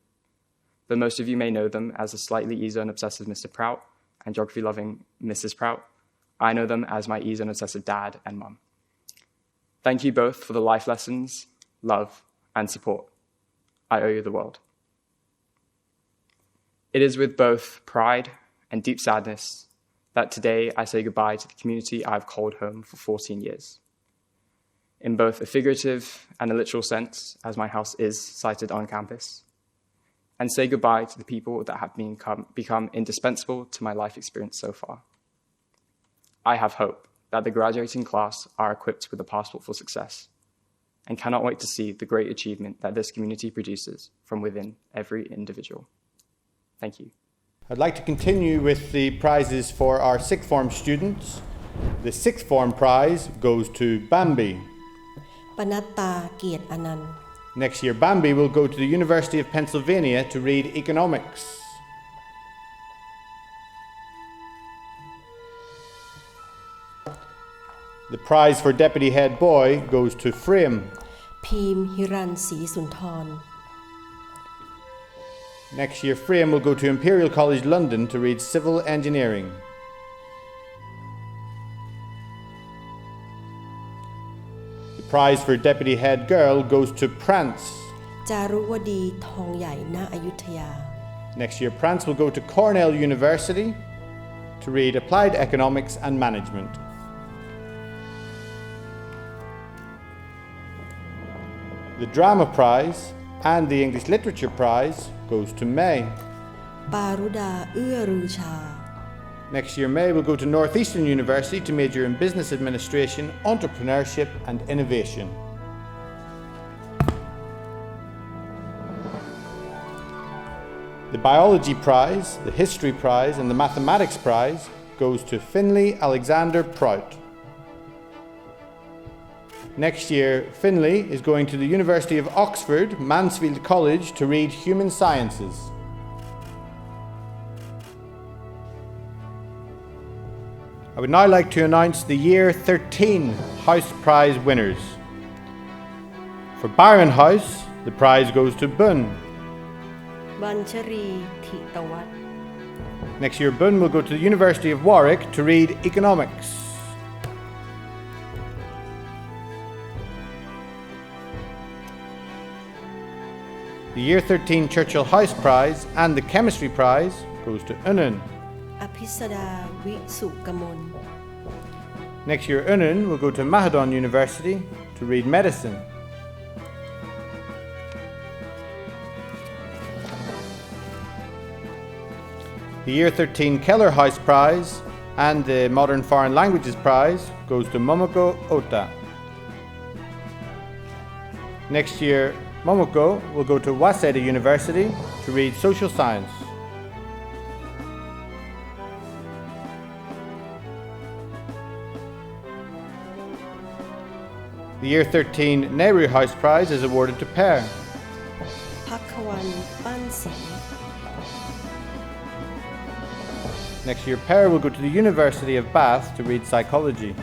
Speaker 9: Though most of you may know them as the slightly E-zone obsessive Mr. Prout and geography-loving Mrs. Prout, I know them as my E-zone obsessive dad and mum. Thank you both for the life lessons, love, and support. I owe you the world. It is with both pride and deep sadness that today I say goodbye to the community I've called home for 14 years. In both a figurative and a literal sense, as my house is sited on campus, and say goodbye to the people that have become indispensable to my life experience so far. I have hope that the graduating class are equipped with a passport for success, and cannot wait to see the great achievement that this community produces from within every individual. Thank you.
Speaker 4: I'd like to continue with the prizes for our sixth form students. The sixth form prize goes to Bambi.
Speaker 5: Panatta Kiet Anan.
Speaker 4: Next year, Bambi will go to the University of Pennsylvania to read economics. The prize for Deputy Head Boy goes to Frame.
Speaker 5: Pim Hiran Si Sunthon.
Speaker 4: Next year, Frame will go to Imperial College London to read Civil Engineering. The prize for Deputy Head Girl goes to Prance.
Speaker 5: Jaruwadi Thong Yai Na Ayutthaya.
Speaker 4: Next year, Prance will go to Cornell University to read Applied Economics and Management. The Drama Prize and the English Literature Prize goes to May.
Speaker 5: Paruda Uyarucha.
Speaker 4: Next year, May will go to Northeastern University to major in Business Administration, Entrepreneurship and Innovation. The Biology Prize, the History Prize and the Mathematics Prize goes to Finlay Alexander Prout. Next year, Finlay is going to the University of Oxford, Mansfield College to read Human Sciences. I would now like to announce the Year 13 House Prize winners. For Byron House, the prize goes to Bun.
Speaker 5: Banchari Thitawat.
Speaker 4: Next year, Bun will go to the University of Warwick to read Economics. The Year 13 Churchill House Prize and the Chemistry Prize goes to Unun.
Speaker 5: Apisada Vitsukamon.
Speaker 4: Next year, Unun will go to Mahadon University to read Medicine. The Year 13 Keller House Prize and the Modern Foreign Languages Prize goes to Momoko Ota. Next year, Momoko will go to Waseda University to read Social Science. The Year 13 Nehru House Prize is awarded to Per.
Speaker 5: Pakawan Bansi.
Speaker 4: Next year, Per will go to the University of Bath to read Psychology.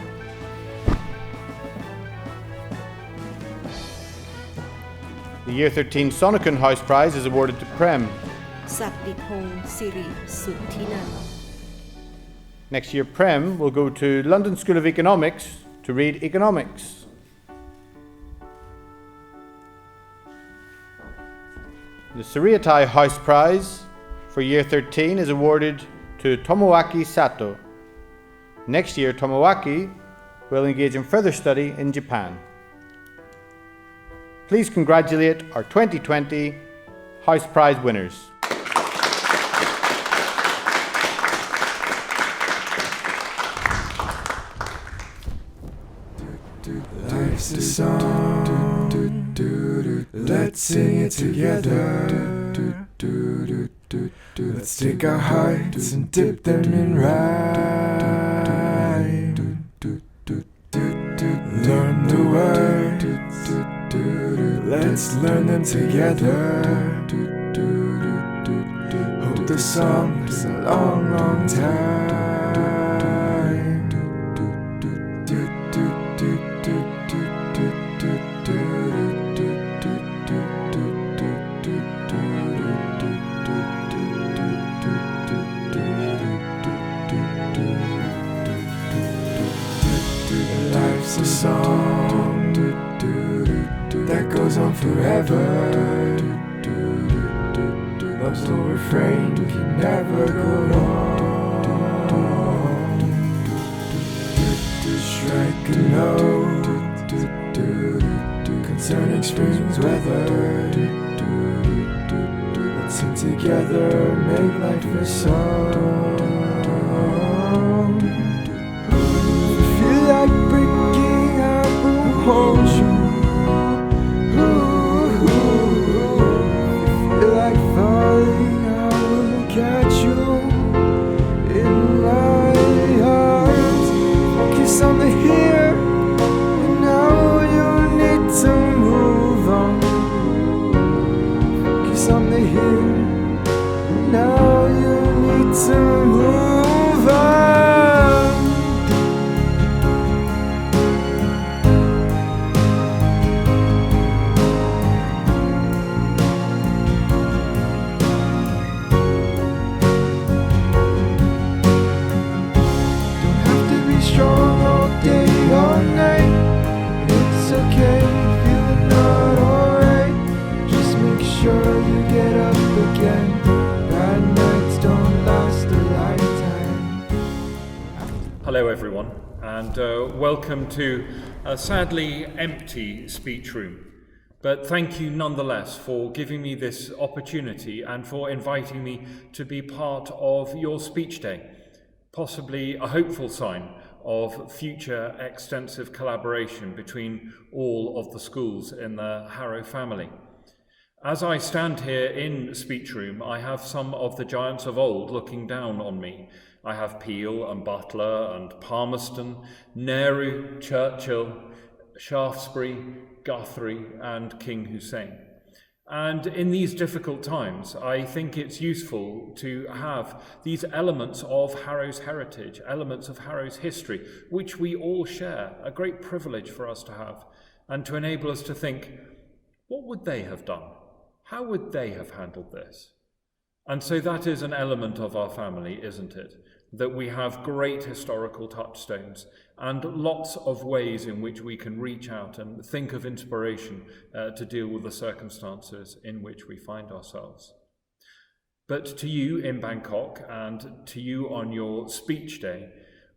Speaker 4: The Year 13 Sonnequin House Prize is awarded to Prem.
Speaker 5: Sakdipong Siri Suthinan.
Speaker 4: Next year, Prem will go to London School of Economics to read Economics. The Suriatai House Prize for Year 13 is awarded to Tomoaki Sato. Next year, Tomoaki will engage in further study in Japan. Please congratulate our 2020 House Prize winners.
Speaker 10: Life's a song, let's sing it together. Let's take our hearts and dip them in rhyme. Learn the words, let's learn them together. Hold the song for a long, long time. Life's a song that goes on forever. Love's no refrain, can never go wrong. Strike a note concerning spring's weather. Let's sing together, make life a song. Feel like breaking up, hold you. Feel like falling, I will catch you in my arms. Kiss on the here, and now you need to move on. Kiss on the here, and now you need to move on. Strong all day, all night. It's okay, feeling not alright. Just make sure you get up again. Bad nights don't last a lifetime.
Speaker 11: Hello everyone, and welcome to a sadly empty speech room. But thank you nonetheless for giving me this opportunity and for inviting me to be part of your speech day. Possibly a hopeful sign of future extensive collaboration between all of the schools in the Harrow family. As I stand here in speech room, I have some of the giants of old looking down on me. I have Peel and Butler and Palmerston, Nehru, Churchill, Shaftesbury, Guthrie and King Hussein. And in these difficult times, I think it's useful to have these elements of Harrow's heritage, elements of Harrow's history, which we all share, a great privilege for us to have, and to enable us to think, what would they have done? How would they have handled this? And so that is an element of our family, isn't it? That we have great historical touchstones and lots of ways in which we can reach out and think of inspiration to deal with the circumstances in which we find ourselves. But to you in Bangkok and to you on your speech day,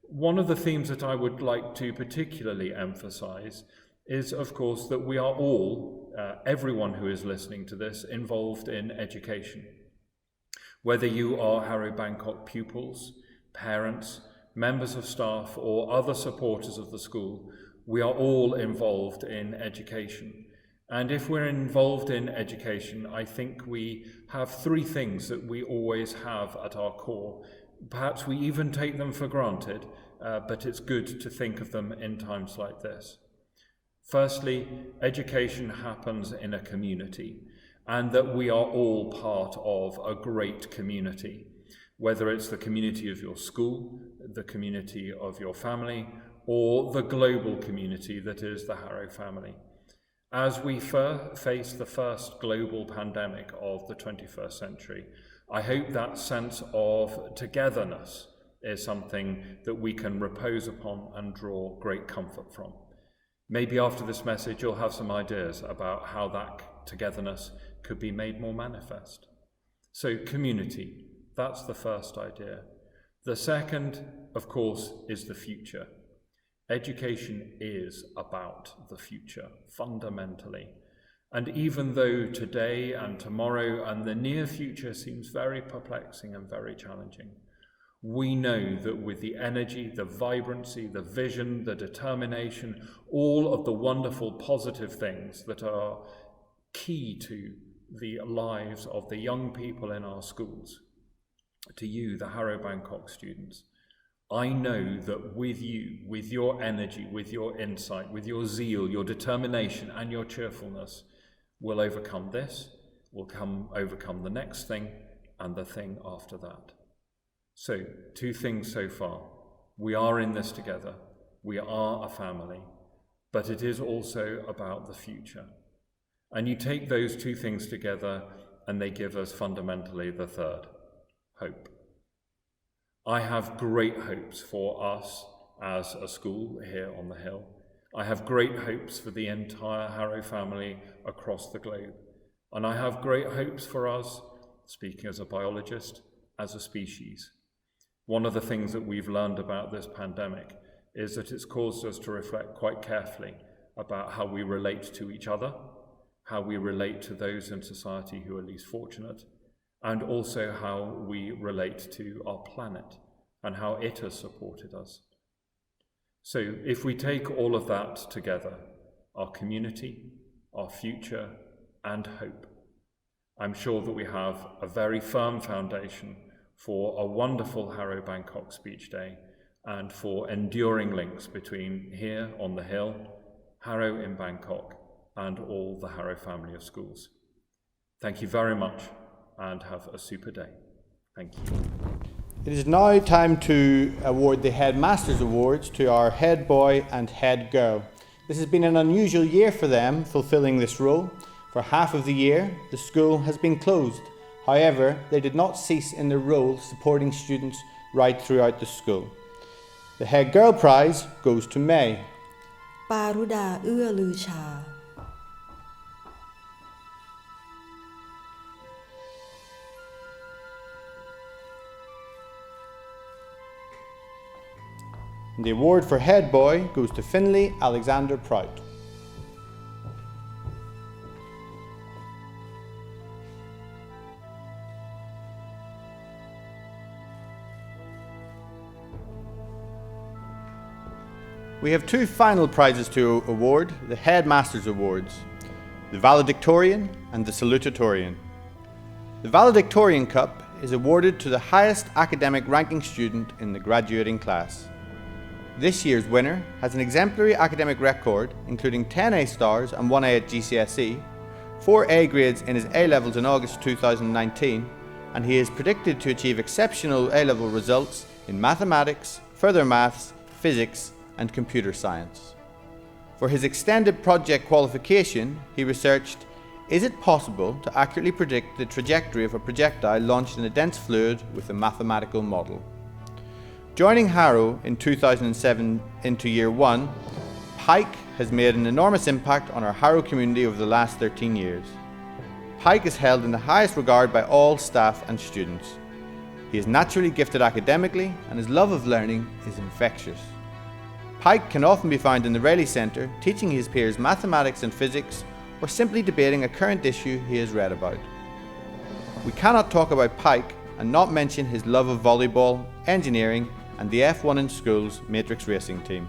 Speaker 11: one of the themes that I would like to particularly emphasize is, of course, that we are all, everyone who is listening to this, involved in education. Whether you are Harrow Bangkok pupils, parents, members of staff or other supporters of the school, we are all involved in education. And if we're involved in education, I think we have three things that we always have at our core. Perhaps we even take them for granted, but it's good to think of them in times like this. Firstly, education happens in a community, and that we are all part of a great community. Whether it's the community of your school, the community of your family, or the global community that is the Harrow family. As we face the first global pandemic of the 21st century, I hope that sense of togetherness is something that we can repose upon and draw great comfort from. Maybe after this message you'll have some ideas about how that togetherness could be made more manifest. So community. That's the first idea. The second, of course, is the future. Education is about the future, fundamentally. And even though today and tomorrow and the near future seems very perplexing and very challenging, We know that with the energy, the vibrancy, the vision, the determination, all of the wonderful positive things that are key to the lives of the young people in our schools, to you, the Harrow Bangkok students, I know that with you, with your energy, with your insight, with your zeal, your determination and your cheerfulness, we'll overcome this, we'll overcome the next thing and the thing after that. So, 2 things so far. We are in this together. We are a family, but it is also about the future. And you take those 2 things together and they give us fundamentally the third, hope. I have great hopes for us as a school here on the Hill. I have great hopes for the entire Harrow family across the globe. And I have great hopes for us, speaking as a biologist, as a species. One of the things that we've learned about this pandemic is that it's caused us to reflect quite carefully about how we relate to each other, how we relate to those in society who are least fortunate, and also how we relate to our planet and how it has supported us. So if we take all of that together, our community, our future, and hope, I'm sure that we have a very firm foundation for a wonderful Harrow Bangkok Speech Day and for enduring links between here on the Hill, Harrow in Bangkok, and all the Harrow family of schools. Thank you very much and have a super day. Thank you.
Speaker 4: It is now time to award the Headmaster's Awards to our head boy and head girl. This has been an unusual year for them fulfilling this role. For half of the year, the school has been closed. However, they did not cease in their role supporting students right throughout the school. The Head Girl Prize goes to May.
Speaker 5: ปารุดาเอื้อลือชา
Speaker 4: The award for Head Boy goes to Finlay Alexander Prout. We have 2 final prizes to award, the Headmaster's Awards, the Valedictorian and the Salutatorian. The Valedictorian Cup is awarded to the highest academic ranking student in the graduating class. This year's winner has an exemplary academic record, including 10 A stars and 1 A at GCSE, 4 A grades in his A levels in August 2019, and he is predicted to achieve exceptional A level results in mathematics, further maths, physics, and computer science. For his extended project qualification, he researched, is it possible to accurately predict the trajectory of a projectile launched in a dense fluid with a mathematical model? Joining Harrow in 2007 into Year 1, Pike has made an enormous impact on our Harrow community over the last 13 years. Pike is held in the highest regard by all staff and students. He is naturally gifted academically and his love of learning is infectious. Pike can often be found in the Rallies Centre teaching his peers mathematics and physics or simply debating a current issue he has read about. We cannot talk about Pike and not mention his love of volleyball, engineering and the F1 in Schools matrix racing team.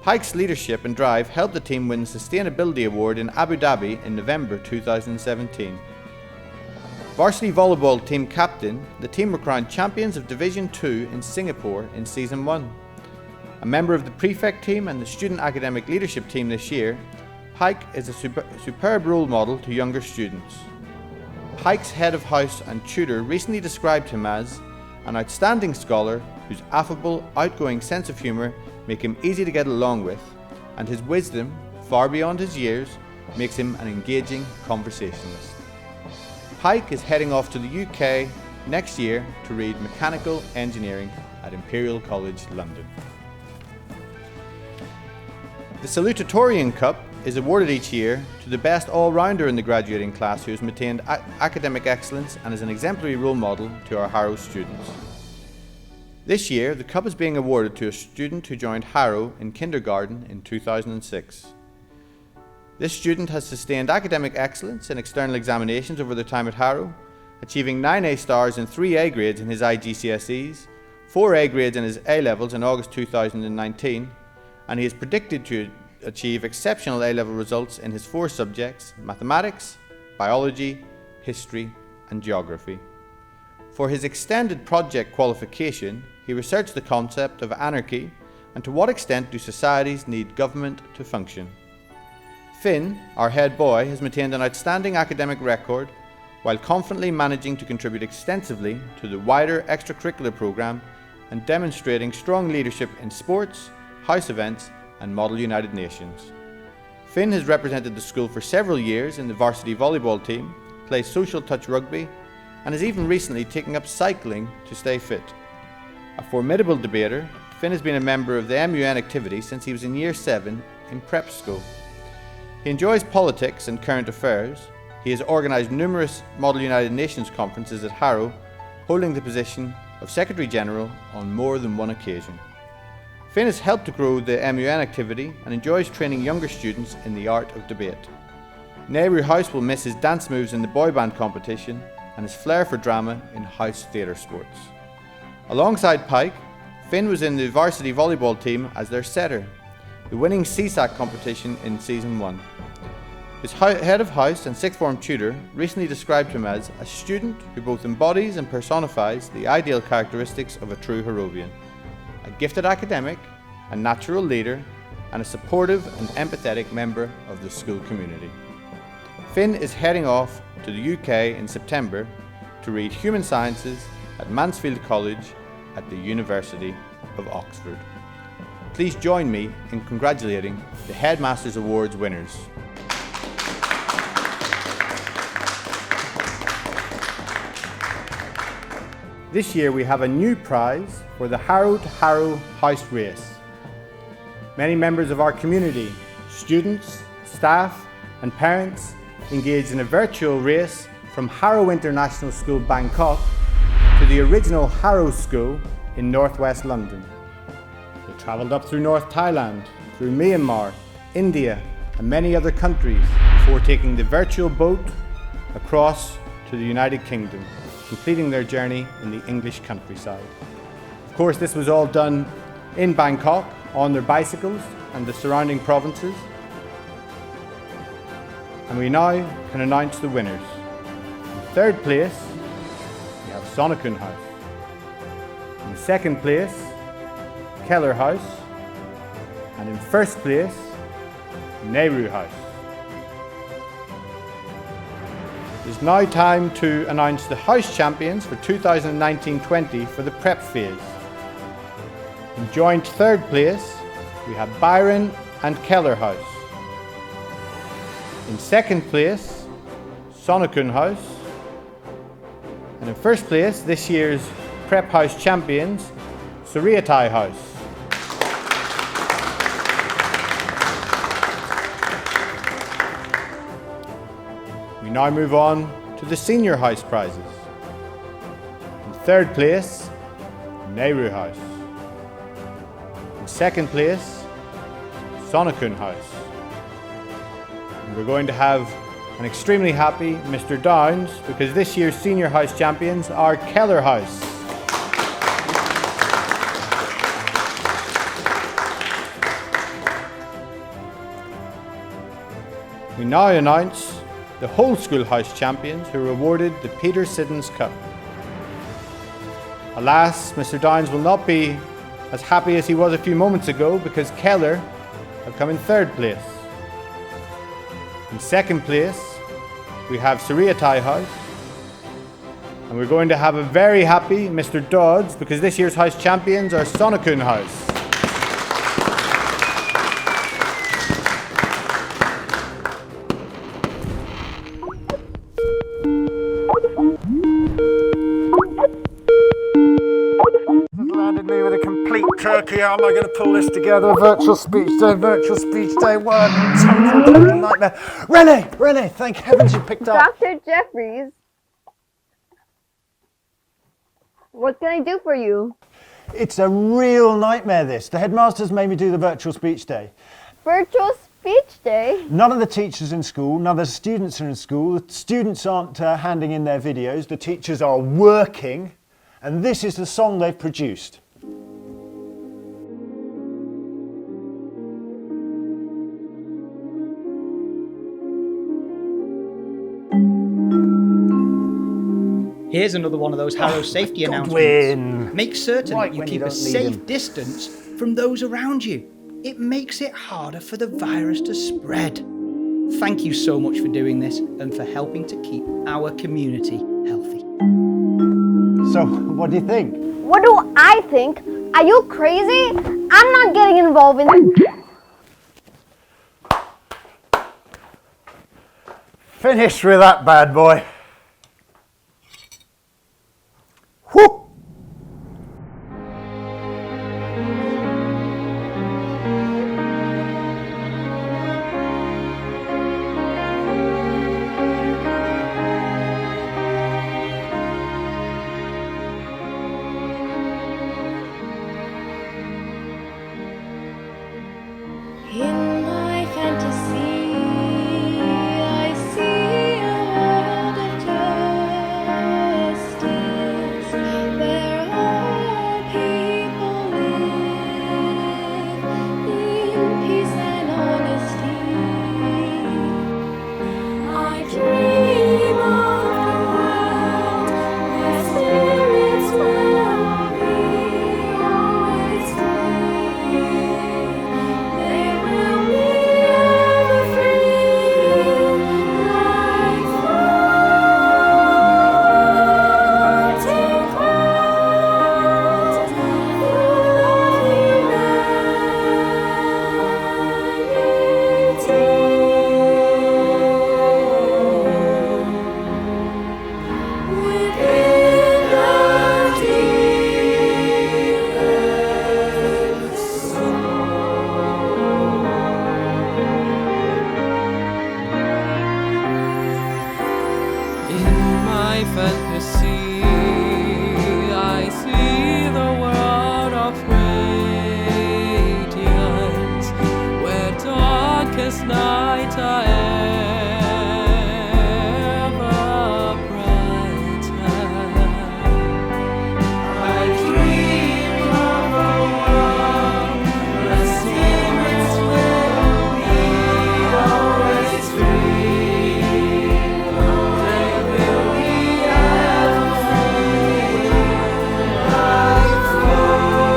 Speaker 4: Pike's leadership and drive helped the team win the Sustainability Award in Abu Dhabi in November 2017. Varsity volleyball team captain, the team were crowned champions of Division 2 in Singapore in Season 1. A member of the prefect team and the student academic leadership team this year, Pike is a superb role model to younger students. Pike's head of house and tutor recently described him as an outstanding scholar whose affable, outgoing sense of humour make him easy to get along with, and his wisdom, far beyond his years, makes him an engaging conversationalist. Pike is heading off to the UK next year to read mechanical engineering at Imperial College London. The Salutatorian Cup is awarded each year to the best all-rounder in the graduating class who has maintained academic excellence and is an exemplary role model to our Harrow students. This year, the cup is being awarded to a student who joined Harrow in kindergarten in 2006. This student has sustained academic excellence in external examinations over their time at Harrow, achieving 9 A stars and 3 A grades in his IGCSEs, 4 A grades in his A-levels in August 2019, and he is predicted to achieve exceptional A-level results in his 4 subjects: mathematics, biology, history and geography. For his extended project qualification, he researched the concept of anarchy and to what extent do societies need government to function. Finn, our head boy, has maintained an outstanding academic record while confidently managing to contribute extensively to the wider extracurricular programme and demonstrating strong leadership in sports, house events and Model United Nations. Finn has represented the school for several years in the varsity volleyball team, plays social touch rugby and has even recently taken up cycling to stay fit. A formidable debater, Finn has been a member of the MUN activity since he was in Year 7 in prep school. He enjoys politics and current affairs. He has organised numerous Model United Nations conferences at Harrow, holding the position of Secretary General on more than one occasion. Finn has helped to grow the MUN activity and enjoys training younger students in the art of debate. Nehru House will miss his dance moves in the boy band competition and his flair for drama in house theatre sports. Alongside Pike, Finn was in the varsity volleyball team as their setter, the winning CSAC competition in Season 1. His head of house and sixth form tutor recently described him as a student who both embodies and personifies the ideal characteristics of a true Harrovian, a gifted academic, a natural leader, and a supportive and empathetic member of the school community. Finn is heading off to the UK in September to read Human Sciences at Mansfield College at the University of Oxford. Please join me in congratulating the Headmasters Awards winners. This year we have a new prize for the Harrow to Harrow House Race. Many members of our community, students, staff and parents engaged in a virtual race from Harrow International School Bangkok to the original Harrow School in northwest London. They travelled up through North Thailand, through Myanmar, India and many other countries before taking the virtual boat across to the United Kingdom, completing their journey in the English countryside. Of course, this was all done in Bangkok on their bicycles and the surrounding provinces. And we now can announce the winners. In third place, we have Sonokun House. In second place, Keller House. And in first place, Nehru House. It's now time to announce the house champions for 2019-20 for the prep phase. In joint third place, we have Byron and Keller House. In second place, Sonokun House. And in first place, this year's prep house champions, Suriatai House. We now move on to the senior house prizes. In third place, Nehru House. In second place, Sonokun House. And we're going to have an extremely happy Mr. Downs because this year's senior house champions are Keller House. We now announce the whole school house champions who were awarded the Peter Siddons Cup. Alas, Mr. Downs will not be as happy as he was a few moments ago because Keller have come in third place. In second place, we have Suriatai House. And we're going to have a very happy Mr. Dodds because this year's house champions are Sonokun House.
Speaker 12: Landed me with a complete turkey. How am I going to pull this together? Virtual speech day one. Total nightmare. Renee, thank heavens you picked up.
Speaker 1: Dr. Jeffries, what can I do for you?
Speaker 12: It's a real nightmare this. The headmaster's made me do the virtual speech day.
Speaker 1: Virtual speech day?
Speaker 12: None of the teachers in school, none of the students are in school. The students aren't handing in their videos. The teachers are working. And this is the song they've produced.
Speaker 13: Here's another one of those Harrow safety announcements.
Speaker 12: Godwin!
Speaker 13: Make certain
Speaker 12: Right
Speaker 13: that you
Speaker 12: when
Speaker 13: keep
Speaker 12: you
Speaker 13: a
Speaker 12: don't need
Speaker 13: safe
Speaker 12: him.
Speaker 13: distance from those around you. It makes it harder for the virus to spread. Thank you so much for doing this and for helping to keep our community healthy.
Speaker 12: So, what do you think?
Speaker 1: What do I think? Are you crazy? I'm not getting involved in.
Speaker 12: Finish with that bad boy. Whoop!
Speaker 7: In my fantasy, I see a world of justice where all people live in peace and honesty. I dream of a world where spirits will be always free. They will be ever free, like floating clouds full of humanity within the deepest
Speaker 10: In my fantasy, I see the world of radiance, where darkest nights are ever brighter. I dream of a world where spirits will be always free. They will be ever free, like floating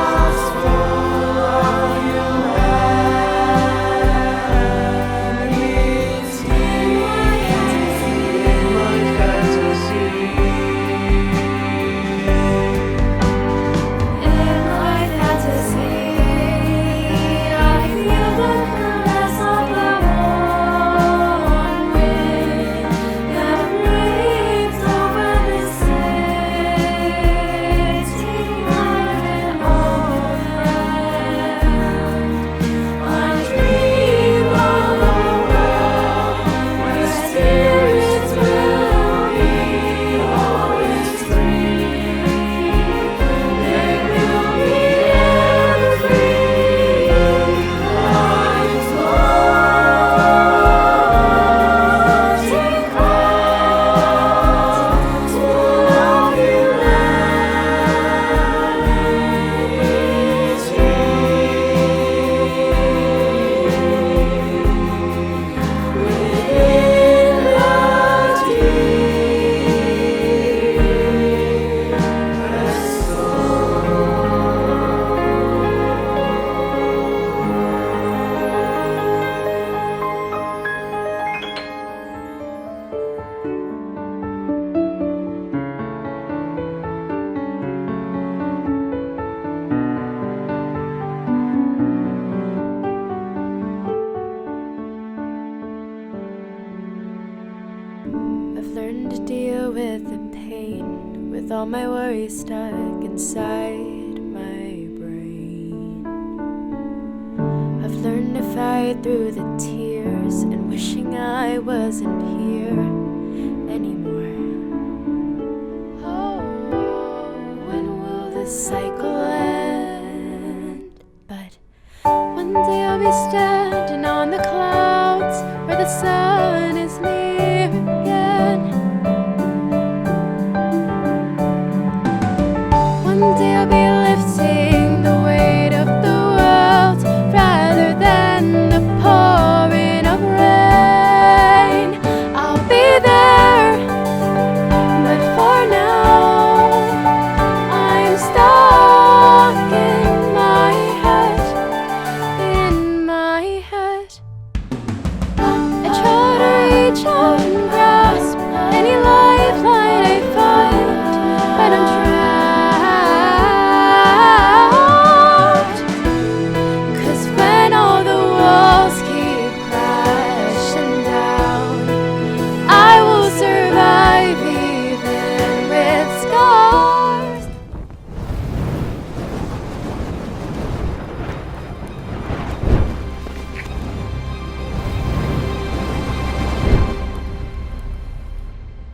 Speaker 10: clouds full of
Speaker 7: In my fantasy, I feel the caress of the warm wind that breathes over the city like an old friend. I dream of a world where spirits will be always free. They will be ever free, like floating clouds full of I've learned to deal with the pain, with all my worries stuck inside my brain. I've learned to fight through the tears and wishing I wasn't here anymore. Oh, when will this cycle end? But one day I'll be standing on the clouds where the sun is near again. someday I'll be